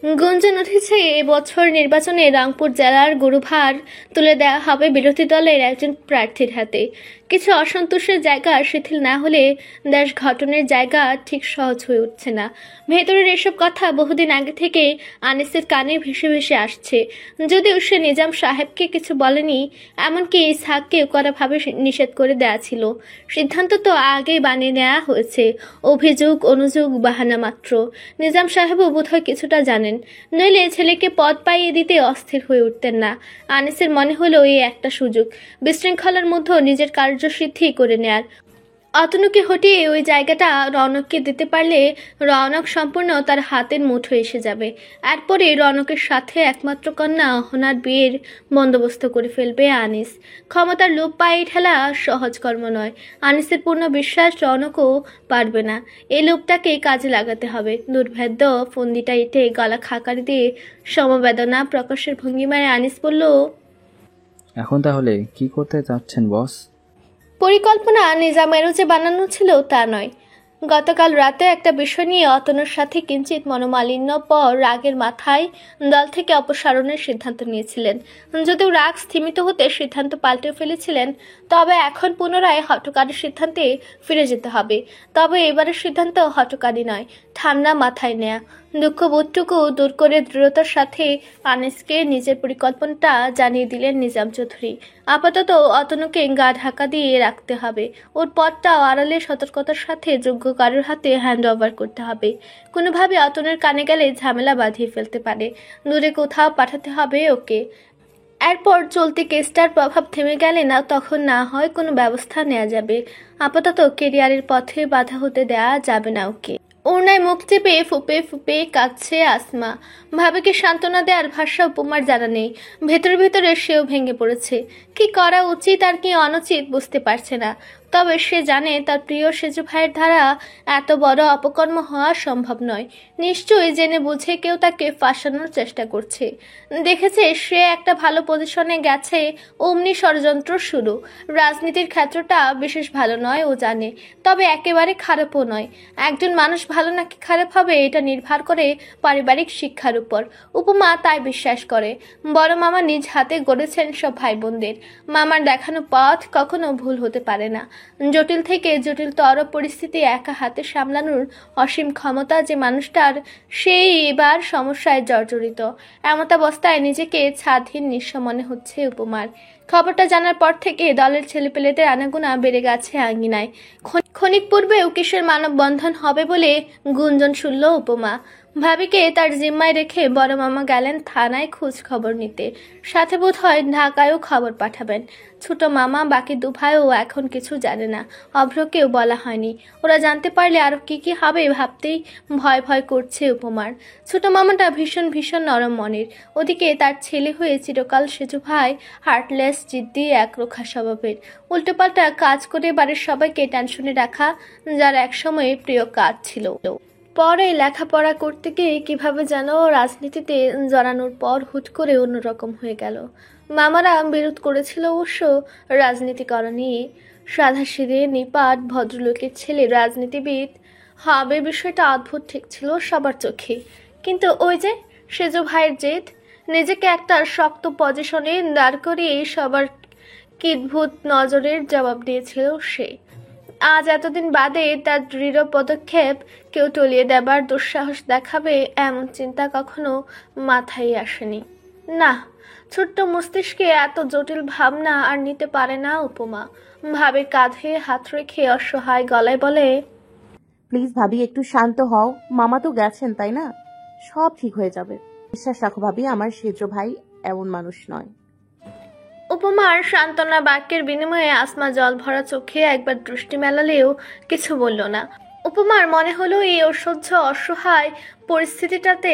গুঞ্জন উঠেছে এবছর নির্বাচনে রংপুর জেলার গুরুভার তুলে দেওয়া হবে বিরোধী দলের একজন প্রার্থীর হাতে। কিছু অসন্তোষের জায়গা শিথিল না হলে দেশ গঠনের জায়গা ঠিক সহজ হয়ে উঠছে না। ভেতরের এসব কথা বহুদিন আগে থেকে আনিসের কানে ভেসে ভেসে আসছে। যদিও সে নিজাম সাহেবকে কিছু বলেনি, এমনকি ইসহাককে কড়াভাবে নিষেধ করে দেওয়া ছিল। সিদ্ধান্ত তো আগেই বানিয়ে নেওয়া হয়েছে, অভিযোগ অনুযোগ বাহানা মাত্র। নিজাম সাহেবও বোধহয় কিছুটা জানেন, নইলে ছেলেকে পদ পাইয়ে দিতে অস্থির হয়ে উঠতেন না। আনিসের মনে হলো এই একটা সুযোগ বিশৃঙ্খলার মধ্যে নিজের কার্যসিদ্ধি করে নেয়ার। অতনুকে হটিয়ে ওই জায়গাটা রৌনককে দিতে পারলে রৌনক সম্পূর্ণ তার হাতের মুঠো এসে যাবে। এরপরে রৌনকের সাথে একমাত্র কন্যা অহনার বিয়ের বন্দোবস্ত করে ফেলবে আনিস। ক্ষমতার লোভ পায়ে ঠেলা সহজ কর্ম নয়। আনিসের পূর্ণ বিশ্বাস রৌনকও পারবে না। এই লোভটাকে কাজে লাগাতে হবে। দুর্ভেদ্য ফন্দিটা এঁটে গলা খাকারি দিয়ে সমবেদনা প্রকাশের ভঙ্গিমায় আনিস বলল, এখন তাহলে কি করতে চাচ্ছেন বস? পরিকল্পনা নিজামেরও যে বানানো ছিল তা নয়। গতকাল রাতে একটা বিষয় নিয়ে অতনুর সাথে কিঞ্চিত মনোমালিন্য পর রাগের মাথায় দল থেকে অপসারণের সিদ্ধান্ত নিয়েছিলেন। যদিও রাগ স্থিমিত হতে সিদ্ধান্ত পাল্টে ফেলেছিলেন, তবে এখন পুনরায় হঠকারী সিদ্ধান্তে ফিরে যেতে হবে। তবে এবারের সিদ্ধান্ত হঠকারী নয়, ঠান্ডা মাথায় নেয়া। দুঃখবোধটুকু দূর করে দৃঢ়তার সাথে আনিসকে নিজের পরিকল্পনাটা জানিয়ে দিলেন নিজাম চৌধুরী। আপাতত অতনুকে গা ঢাকা দিয়ে রাখতে হবে। ওর পথটাও আড়ালে সতর্কতার সাথে যোগ্য কারোর হাতে হ্যান্ড ওভার করতে হবে। কোনোভাবে অতনুর কানে গেলে ঝামেলা বাঁধিয়ে ফেলতে পারে। দূরে কোথাও পাঠাতে হবে ওকে। এরপর চলতি কেসটার প্রভাব থেমে গেলে না তখন না হয় কোনো ব্যবস্থা নেওয়া যাবে। আপাতত কেরিয়ারের পথে বাধা হতে দেয়া যাবে না ওকে। ওড়নায় মুখ চেপে ফুপে ফুপে কাঁদছে আসমা। ভাবিকে সান্ত্বনা দেওয়ার ভাষা উপমার জানা নেই। ভেতরে ভেতরে সেও ভেঙে পড়েছে। কি করা উচিত আর কি অনুচিত বুঝতে পারছে না। তবে সে জানে তার প্রিয় সেজু ভাইয়ের দ্বারা এত বড় অপকর্ম হওয়া সম্ভব নয়। নিশ্চয়ই জেনে বুঝে কেউ তাকে ফাঁসানোর চেষ্টা করছে। দেখেছে সে একটা ভালো পজিশনে গেছে, অমনি ষড়যন্ত্র শুরু। রাজনীতির ক্ষেত্রটা বিশেষ ভালো নয় ও জানে, তবে একেবারে খারাপও নয়। একজন মানুষ ভালো নাকি খারাপ হবে এটা নির্ভর করে পারিবারিক শিক্ষার উপর। উপমা তাই বিশ্বাস করে। বড় মামা নিজ হাতে গড়েছেন সব ভাই বোনদের। মামার দেখানো পথ কখনো ভুল হতে পারে না। জটিল থেকে জটিলতর পরিস্থিতি একা হাতে সামলানোর অসীম ক্ষমতা যে মানুষটার, সেই এবার সমস্যায় জর্জরিত। এমতাবস্থায় নিজেকে স্বাধীন নিঃস্ব মনে হচ্ছে উপমার। খবরটা জানার পর থেকে দলের ছেলেপেলেদের আনাগোনা বেড়ে গেছে আঙ্গিনায়। ক্ষণিক পূর্বেও কিসের মানববন্ধন হবে বলে গুঞ্জন শুনল উপমা। ভাবিকে তার জিম্মায় রেখে বড় মামা গেলেন থানায় খোঁজ খবর নিতে। সাথে বোধ হয় ঢাকায়ও খবর পাঠাবেন। ছোট মামা বাকি দু ভাইও এখন কিছু জানে না, অভ্রকেও বলা হয়নি। ওরা জানতে পারলে আরো কি কি হবে ভাবতেই ভয় ভয় করছে উপমার। ছোট মামাটা ভীষণ ভীষণ নরম মনের, ওদিকে তার ছেলে হয়ে চিরকাল সেজু ভাই হার্টলেস, জিদ্দি, একরোখা স্বভাবের। উল্টোপাল্টা কাজ করে বাড়ির সবাইকে টেনশনে রাখা, যার একসময় প্রিয় কাজ ছিল। পরে লেখাপড়া করতে গিয়ে কিভাবে যেন রাজনীতিতে জড়ানোর পর হুট করে অন্যরকম হয়ে গেল। মামারা বিরোধ করেছিল অবশ্য রাজনীতিকরণ নিয়ে। সাধাসিধে নিপাট ভদ্রলোকের ছেলে রাজনীতিবিদ হবে বিষয়টা অদ্ভুত ঠিক ছিল সবার চোখে। কিন্তু ওই যে সেজো ভাইয়ের জেদ, নিজেকে একটা শক্ত পজিশনে দাঁড় করিয়ে সবার কিদ্ভুত নজরের জবাব দিয়েছিল সে। আজ এতদিন বাদে তার দৃঢ় পদক্ষেপ কেউ টলিয়ে দেবার দুঃসাহস দেখাবে এমন চিন্তা কখনো মাথায় আসেনি। না, ছোট্ট মস্তিষ্কে এত জটিল ভাবনা আর নিতে পারে না উপমা। ভাবের কাঁধে হাত রেখে অসহায় গলায় বলে, প্লিজ ভাবি একটু শান্ত হও, মামা তো গেছেন তাই না, সব ঠিক হয়ে যাবে। বিশ্বাস রাখো ভাবি, আমার সেজ ভাই এমন মানুষ নয়। উপমার সান্ত্বনা বাক্যের বিনিময়ে আসমা জল ভরা চোখে একবার দৃষ্টি মেলালেও কিছু বলল না। উপমার মনে হলো এই অসহ্য অসহায় পরিস্থিতিটাতে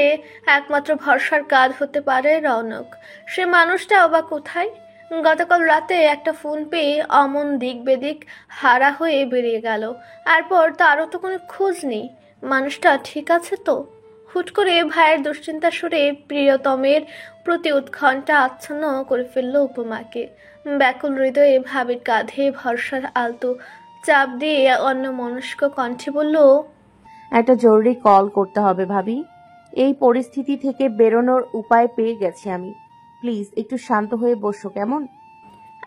একমাত্র ভরসার কাঁধ হতে পারে রৌনক। সে মানুষটাও বা কোথায়? গতকাল রাতে একটা ফোন পেয়ে অমন দিক বেদিক হারা হয়ে বেরিয়ে গেল, এরপর তারও তো কোনো খোঁজ নেই। মানুষটা ঠিক আছে তো? হুট করে ভাইয়ের দুশ্চিন্তা সুরে প্রিয়তমের প্রতি উৎকণ্ঠা আচ্ছন্ন করে ফেলল উপমাকে। ব্যাকুল হৃদয়ে ভাবির কাঁধে ভরসার আলতো চাপ দিয়ে অন্যমনস্ক কণ্ঠে বলল, একটা জরুরি কল করতে হবে ভাবি, এই পরিস্থিতি থেকে বেরোনোর উপায় পেয়ে গেছি আমি। প্লিজ একটু শান্ত হয়ে বসো কেমন?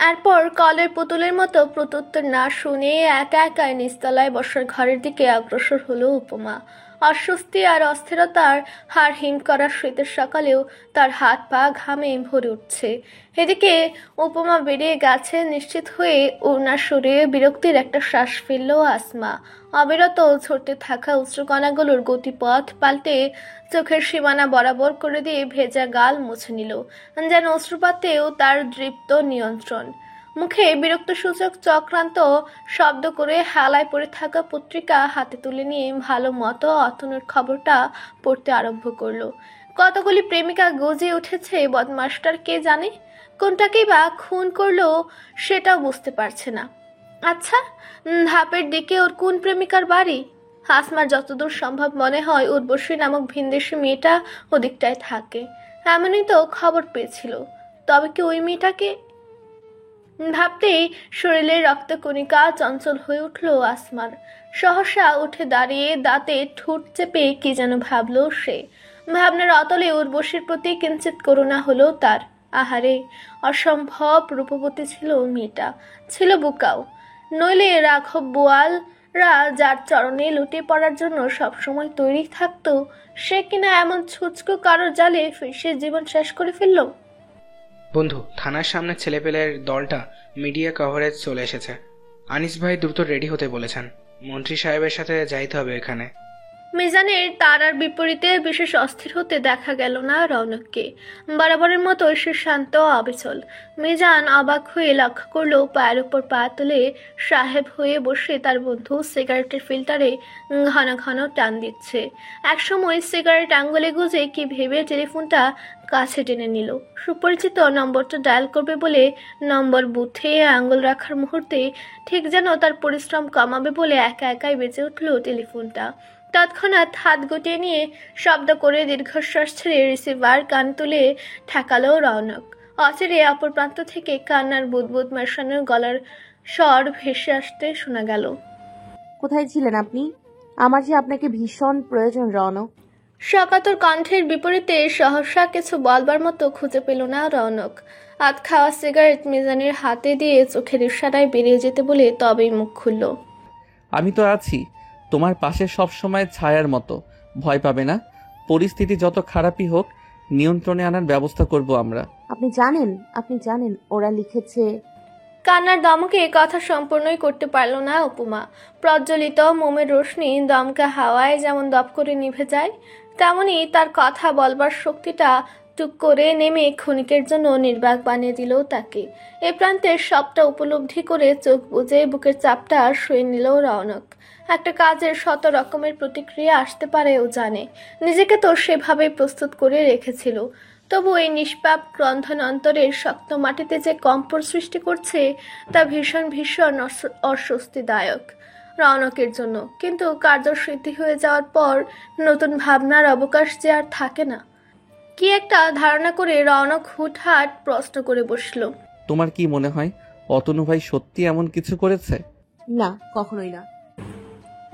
এরপর কলের পুতুলের মতো প্রত্যুত্তর না শুনে একা একা নিচতলায় বসার ঘরের দিকে অগ্রসর হলো উপমা। অস্বস্তি আর অস্থিরতার হাড় হিম করা শীতের সকালেও তার হাত পা ঘামে ভরে উঠছে। এদিকে উপমা বেরিয়ে গেছে নিশ্চিত হয়ে ওনার সরিয়ে বিরক্তির একটা শ্বাস ফেলল আসমা। অবিরত ছড়তে থাকা অশ্রুকণাগুলোর গতিপথ পাল্টে চোখের সীমানা বরাবর করে দিয়ে ভেজা গাল মুছে নিল, যেন অশ্রুপাতেও তার দৃপ্ত নিয়ন্ত্রণ। মুখে বিরক্তসূচক চক্রান্ত শব্দ করে হালায় পড়ে থাকা পত্রিকা হাতে তুলে নিয়ে ভালো মতো অতনুর খবরটা পড়তে আরম্ভ করলো। কতগুলি প্রেমিকা গজিয়ে উঠেছে বদমাস্টার কে জানে, কোনটাকেই বা খুন করলো সেটাও বুঝতে পারছে না। আচ্ছা, ধাপের দিকে ওর কোন প্রেমিকার বাড়ি? আসমার যতদূর সম্ভব মনে হয় উর্বশী নামক ভিনদেশি মেয়েটা ওদিকটায় থাকে, এমনই তো খবর পেয়েছিল। তবে কি ওই মেয়েটাকে? ভাবতেই শরীরের রক্তকণিকা চঞ্চল হয়ে উঠল আসমার। সহসা উঠে দাঁড়িয়ে দাঁতে ঠোঁট চেপে কি যেন ভাবল সে। ভাবনার অতলে উর্বশীর প্রতি কিঞ্চিত করুণা হলো তার। আহারে, অসম্ভব রূপবতী ছিল মেয়েটা, ছিল বুকাও। নইলে রাঘব বোয়ালরা যার চরণে লুটে পড়ার জন্য সবসময় তৈরি থাকতো, সে কিনা এমন ছুচকো কারোর জালে ফেসে জীবন শেষ করে ফেলল। বন্ধু, থানার সামনে ছেলেপেলের দলটা মিডিয়া কভারেজ চলে এসেছে। আনিস ভাই দ্রুত রেডি হতে বলেছেন। মন্ত্রী সাহেবের সাথে যাইতে হবে এখানে। মিজানের তারার বিপরীতে বিশেষ অস্থির হতে দেখা গেল না রৌনককে। বরাবরের মতো সে শান্ত অবিচল। মিজান অবাক হয়ে লক্ষ্য করলো পায়ের উপর পা তুলে সাহেব হয়ে বসে তার বন্ধু সিগারেটের ফিল্টারে ঘন ঘন টান দিচ্ছে। একসময় সিগারেট আঙ্গুলে গুজে কি ভেবে টেলিফোনটা কাছে টেনে নিল। সুপরিচিত নম্বরটা ডায়াল করবে বলে নম্বর বুথে আঙ্গুল রাখার মুহূর্তে ঠিক যেন তার পরিশ্রম কমাবে বলে একা একাই বেজে উঠল টেলিফোনটা। তৎক্ষণাৎ হাত গুটিয়ে নিয়ে শব্দ করে দীর্ঘশ্বাস ছেড়ে রিসিভার কান তুলে ঠেকালো রৌনক। অচিরে অপর প্রান্ত থেকে কান্নার বুদবুদ মেশানোর গলার স্বর ভেসে আসতে শোনা গেল। কোথায় ছিলেন আপনি? আমার যে আপনাকে ভীষণ প্রয়োজন রৌনক। সকাতর কণ্ঠের বিপরীতে সহসা কিছু বলবার মতো খুঁজে পেল না রৌনক। আধ খাওয়া সিগারেট মিজানের হাতে দিয়ে চোখের ইশারায় বেরিয়ে যেতে বলে তবেই মুখ খুলল। আমি তো আছি তোমার পাশে সব সময় ছায়ার মতো, ভয় পাবে না। পরিস্থিতি যত খারাপই হোক নিয়ন্ত্রণে আনার ব্যবস্থা করব আমরা। আপনি জানেন ওরা লিখেছে। কান্নার দমকে কথা সম্পূর্ণই করতে পারল না উপমা। প্রজ্বলিত মোমের রোশনি দমকা হাওয়ায় যেমন দপ করে নিভে যায়, তেমনি তার কথা বলবার শক্তিটা টুক করে নেমে ক্ষণিকের জন্য নির্বাক বানিয়ে দিল তাকে। এ প্রান্তের সবটা উপলব্ধি করে চোখ বুজে বুকের চাপটা শুয়ে নিল রৌনক। একটা কাজের শত রকমের প্রতিক্রিয়া আসতে পারে ও জানে, নিজেকে তো সেভাবেই প্রস্তুত করে রেখেছিল। তবু এই নিষ্পাপ ক্রন্ধন অন্তরের শক্ত মাটিতে যে কম্পন সৃষ্টি করছে তা ভীষণ ভীষণ অস্বস্তিদায়ক রৌনকের জন্য। কিন্তু কার্যসিদ্ধি হয়ে যাওয়ার পর নতুন ভাবনার অবকাশ যে আর থাকে না। কি একটা ধারণা করে রৌনক হুটহাট প্রশ্ন করে বসল। তোমার কি মনে হয় অতনু ভাই সত্যি এমন কিছু করেছে? না, কখনোই না।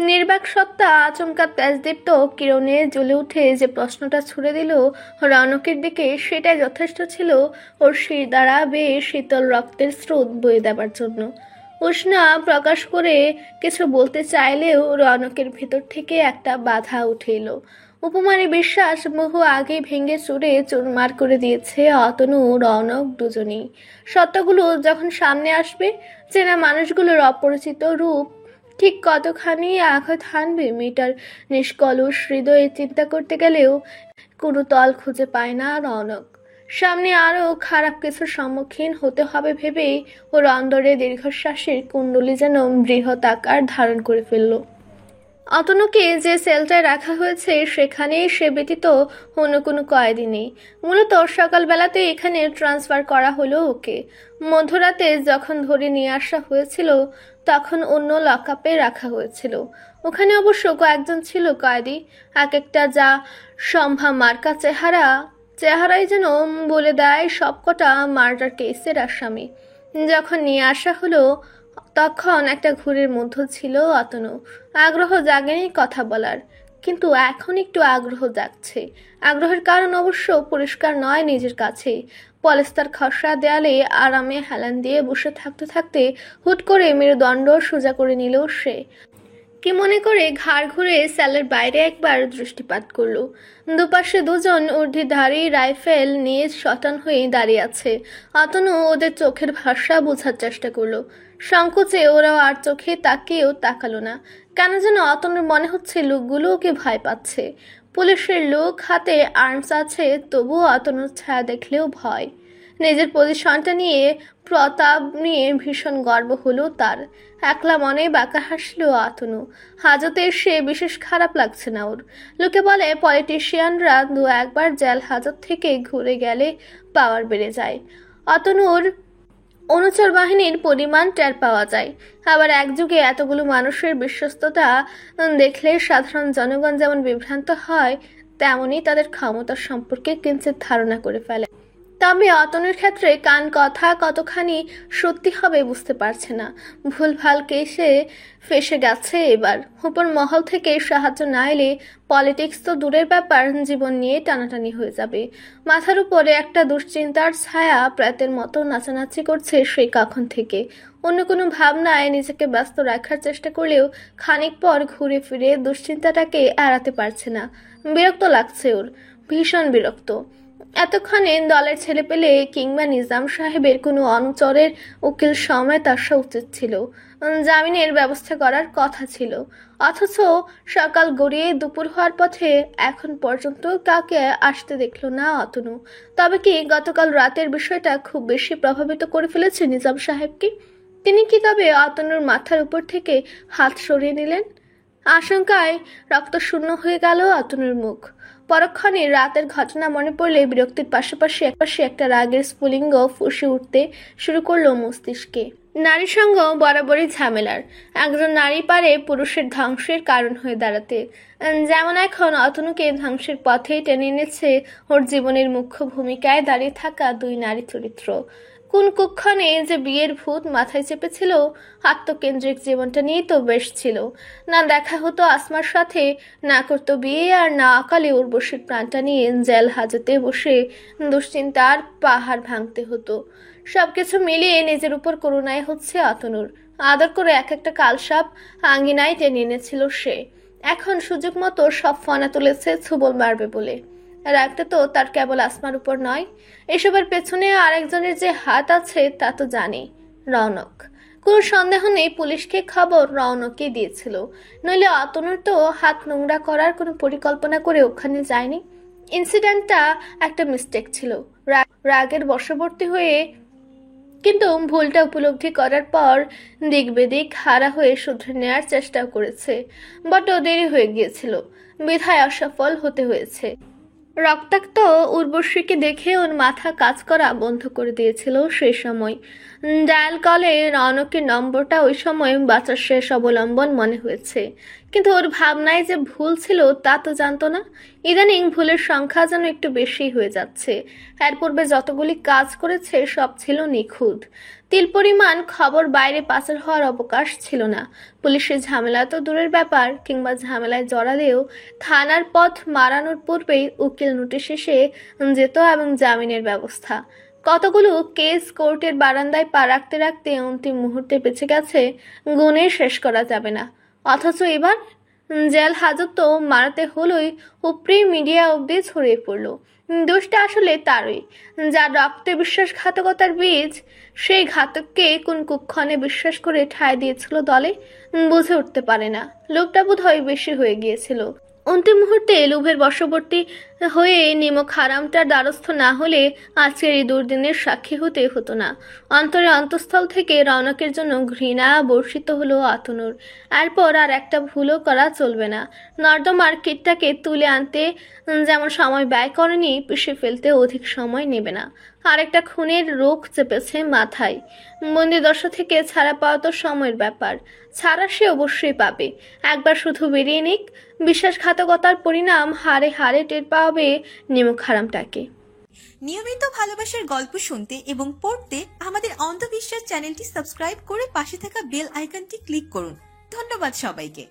নির্বাক সত্তা আচমকা তেজদীপ্ত কিরণে জ্বলে উঠে যে প্রশ্নটা ছুড়ে দিল রৌনকের দিকে, সেটাই যথেষ্ট ছিল ওর শির দ্বারা বেয়ে শীতল রক্তের স্রোত বয়ে দেবার জন্য। উষ্ণা প্রকাশ করে কিছু বলতে চাইলেও রৌনকের ভেতর থেকে একটা বাধা উঠে এলো। উপমানের বিশ্বাস বহু আগে ভেঙে চুরে চুরমার করে দিয়েছে অতনু রৌনক দুজনেই। সত্যগুলো যখন সামনে আসবে, চেনা মানুষগুলোর অপরিচিত রূপ ঠিক কতখানি আঘাত হানবে মেয়েটার নিষ্কলুষ হৃদয়ে চিন্তা করতে গেলেও কোনো তল খুঁজে পায় না রৌনক। সামনে আরও খারাপ কিছুর সম্মুখীন হতে হবে ভেবেই ওর অন্দরে দীর্ঘশ্বাসের কুণ্ডলী যেন বৃহৎ আকার ধারণ করে ফেলল। অতনুকে যে সেলটায় রাখা হয়েছে সেখানে সে ব্যতীত অন্য কোনো কয়েদি নেই। মূলত সকালবেলাতে এখানে ট্রান্সফার করা হলো ওকে। মধ্যরাতে যখন ধরে নিয়ে আসা হয়েছিল তখন অন্য লকআপে রাখা হয়েছিল। ওখানে অবশ্য কয়েকজন ছিল কয়েদি, এক একটা যা সম্ভা মার্কা চেহারাই যেন বলে দেয় সবকটা মার্ডার কেসের আসামি। যখন নিয়ে আসা হলো তখন একটা ঘুরের মধ্য ছিল অতনু। আগ্রহ জাগেনি কথা বলার, কিন্তু এখন একটু আগ্রহ জাগছে। আগ্রহের কারণ অবশ্য পরিষ্কার নয় নিজের কাছে। পলেস্তার খসড়া দেয়ালে আরামে হেলান দিয়ে বসে থাকতে থাকতে হুট করে মেরুদণ্ড সোজা করে নিল সে। কি মনে করে ঘাড় ঘুরে সেলের বাইরে একবার দৃষ্টিপাত করলো। দুপাশে দুজন ঊর্ধ্বধারী রাইফেল নিয়ে শটান হয়ে দাঁড়িয়ে আছে। অতনু ওদের চোখের ভাষা বোঝার চেষ্টা করলো। সংকোচে ওরাও আর চোখে তাকিয়েও তাকালো না। কেন যেন অতনুর মনে হচ্ছে লোকগুলো ওকে ভয় পাচ্ছে। পুলিশের লোক, হাতে আর্মস আছে, তবুও অতনুর ছায়া দেখলেও ভয়। নিজের পজিশনটা নিয়ে, প্রতাপ নিয়ে ভীষণ গর্ব হলো তার। একলা মনে বাঁকা হাসলো অতনু। হাজতে সে বিশেষ খারাপ লাগছে না ওর। লোকে বলে পলিটিশিয়ানরা দু একবার জেল হাজত থেকে ঘুরে গেলে পাওয়ার বেড়ে যায়। অতনুর অনুচর বাহিনীর পরিমাণ টের পাওয়া যায়। আবার একযুগে এতগুলো মানুষের বিশ্বস্ততা দেখলে সাধারণ জনগণ যেমন বিভ্রান্ত হয়, তেমনি তাদের ক্ষমতা সম্পর্কে কিঞ্চিত ধারণা করে ফেলে। তবে অতনুর ক্ষেত্রে কান কথা কতখানি সত্যি হবে বুঝতে পারছে না। ভুলভাল কেসে ফেসে গেছে এবার। উপর মহল থেকে সাহায্য না এলে পলিটিক্স তো দূরের ব্যাপার, জীবন নিয়ে টানাটানি হয়ে যাবে। মাথার উপরে একটা দুশ্চিন্তার ছায়া প্রাতের মতো নাচানাচি করছে সেই কখন থেকে। অন্য কোনো ভাবনায় নিজেকে ব্যস্ত রাখার চেষ্টা করলেও খানিক পর ঘুরে ফিরে দুশ্চিন্তাটাকে এড়াতে পারছে না। বিরক্ত লাগছে ওর, ভীষণ বিরক্ত। এতক্ষণে দলের ছেলে পেলে কিংবা নিজাম সাহেবের কোনো অনুচরের উকিল সমেত আসা উচিত ছিল। জামিনের ব্যবস্থা করার কথা ছিল। অথচ সকাল গড়িয়ে দুপুর হওয়ার পথে এখন পর্যন্ত কাউকে আসতে দেখল না অতনু। তবে কি গতকাল রাতের বিষয়টা খুব বেশি প্রভাবিত করে ফেলেছে নিজাম সাহেবকে? তিনি কি তবে অতনুর মাথার উপর থেকে হাত সরিয়ে নিলেন? আশঙ্কায় রক্তশূন্য হয়ে গেল অতনুর মুখ। পরক্ষণে রাতের ঘটনা মনে পড়লে বিরক্তির পাশাপাশি একটা রাগের স্ফুলিঙ্গ ফুঁসে উঠতে শুরু করলো মস্তিষ্কে। নারীর সঙ্গ বরাবরই ঝামেলার। একজন নারী পারে পুরুষের ধ্বংসের কারণ হয়ে দাঁড়াতে। যেমন এখন অতনুকে ধ্বংসের পথে টেনে এনেছে ওর জীবনের মুখ্য ভূমিকায় দাঁড়িয়ে থাকা দুই নারী চরিত্র। কোন কুক্ষণে যে বিয়ের ভূত মাথায় চেপেছিল, আত্মকেন্দ্রিক জীবনটা নিয়ে তো বেশ ছিল। না দেখা হতো আসমার সাথে, না করতো বিয়ে, আর না অকালে উর্বশীর প্রাণটা নিয়ে জেল হাজতে বসে দুশ্চিন্তার পাহাড় ভাঙতে হতো। সবকিছু মিলিয়ে নিজের উপর করুণায় হচ্ছে অতনুর। আদর করে এক একটা কালসাপ আঙ্গিনায় টেনে এনেছিল সে। এখন সুযোগ মতো সব ফনা তুলেছে ছুবল মারবে বলে। রাগটা তো তার কেবল আসমার উপর নয়, এসবের পেছনে আরেকজনের যে হাত আছে তা তো জানি, রৌনক। কোনো সন্দেহ নেই পুলিশকে খবর রৌনকই দিয়েছিল, নইলে অতনুর তো হাত নোংরা করার কোনো পরিকল্পনা করে ওখানে যায়নি। ইনসিডেন্টটা একটা মিস্টেক ছিল, রাগের বশবর্তী হয়ে, কিন্তু ভুলটা উপলব্ধি করার পর দিক বেদিক হারা হয়ে শুধরে নেওয়ার চেষ্টাও করেছে। বড্ড দেরি হয়ে গিয়েছিল, বিধায় অসফল হতে হয়েছে। রক্তাক্ত উর্বশীকে দেখে ওর মাথা কাজ করা বন্ধ করে দিয়েছিল সেই সময়। ডায়াল কলে রৌনকের নম্বরটা ওই সময় বাঁচার শেষ অবলম্বন মনে হয়েছে, কিন্তু ওর ভাবনায় যে ভুল ছিল তা তো জানতো না। ইদানিং ভুলের সংখ্যা যেন একটু বেশি হয়ে যাচ্ছে। এর পূর্বে যতগুলি কাজ করেছে সব ছিল নিখুঁত, তিল পরিমাণ খবর বাইরে পাচার হওয়ার অবকাশ ছিল না। পুলিশের ঝামেলা তো দূরের ব্যাপার, কিংবা ঝামেলায় জড়ালেও থানার পথ মারানোর পূর্বেই উকিল নোটিশ এসে যেত এবং জামিনের ব্যবস্থা। কতগুলো কেস কোর্টের বারান্দায় পা রাখতে রাখতে অন্তিম মুহূর্তে বেঁচে গেছে, গুণে শেষ করা যাবে না। অথচ এবার জেল হাজত তো মারাতে হলোই, উপরি মিডিয়া অব্দি ছড়িয়ে পড়লো। দোষটা আসলে তারই, যার রক্তে বিশ্বাসঘাতকতার বীজ। সেই ঘাতককে কোন কুক্ষণে বিশ্বাস করে ঠাঁই দিয়েছিল দলে, বুঝে উঠতে পারে না। লোকটা বোধহয় বেশি হয়ে গিয়েছিল। অন্তিম মুহূর্তে লোভের বশবর্তী হয়ে নিমক হারামটার দ্বারস্থ না হলে আজকের এই দুর্দিনের সাক্ষী হতে হতো না। অন্তরে অন্তঃস্থল থেকে রৌনকের জন্য ঘৃণা বর্ষিত হলো অতনুর। এরপর আর একটা ভুলও করা চলবে না। নর্দমার কীটটাকে তুলে আনতে যেমন সময় ব্যয় করেনি, পিষে ফেলতে অধিক সময় নেবে না। আরেকটা খুনের রোগ চেপেছে মাথায়। বন্দিদশা থেকে ছাড়া পাওয়া তো সময়ের ব্যাপার, ছাড়া সে অবশ্যই পাবে। একবার শুধু বেরিয়ে নিক, বিশ্বাসঘাতকতার পরিণাম হারে হারে টের পাবে নিমক হারামটাকে। নিয়মিত ভালোবাসার গল্প শুনতে এবং পড়তে আমাদের অন্ধবিশ্বাস চ্যানেলটি সাবস্ক্রাইব করে পাশে থাকা বেল আইকনটি ক্লিক করুন। ধন্যবাদ সবাইকে।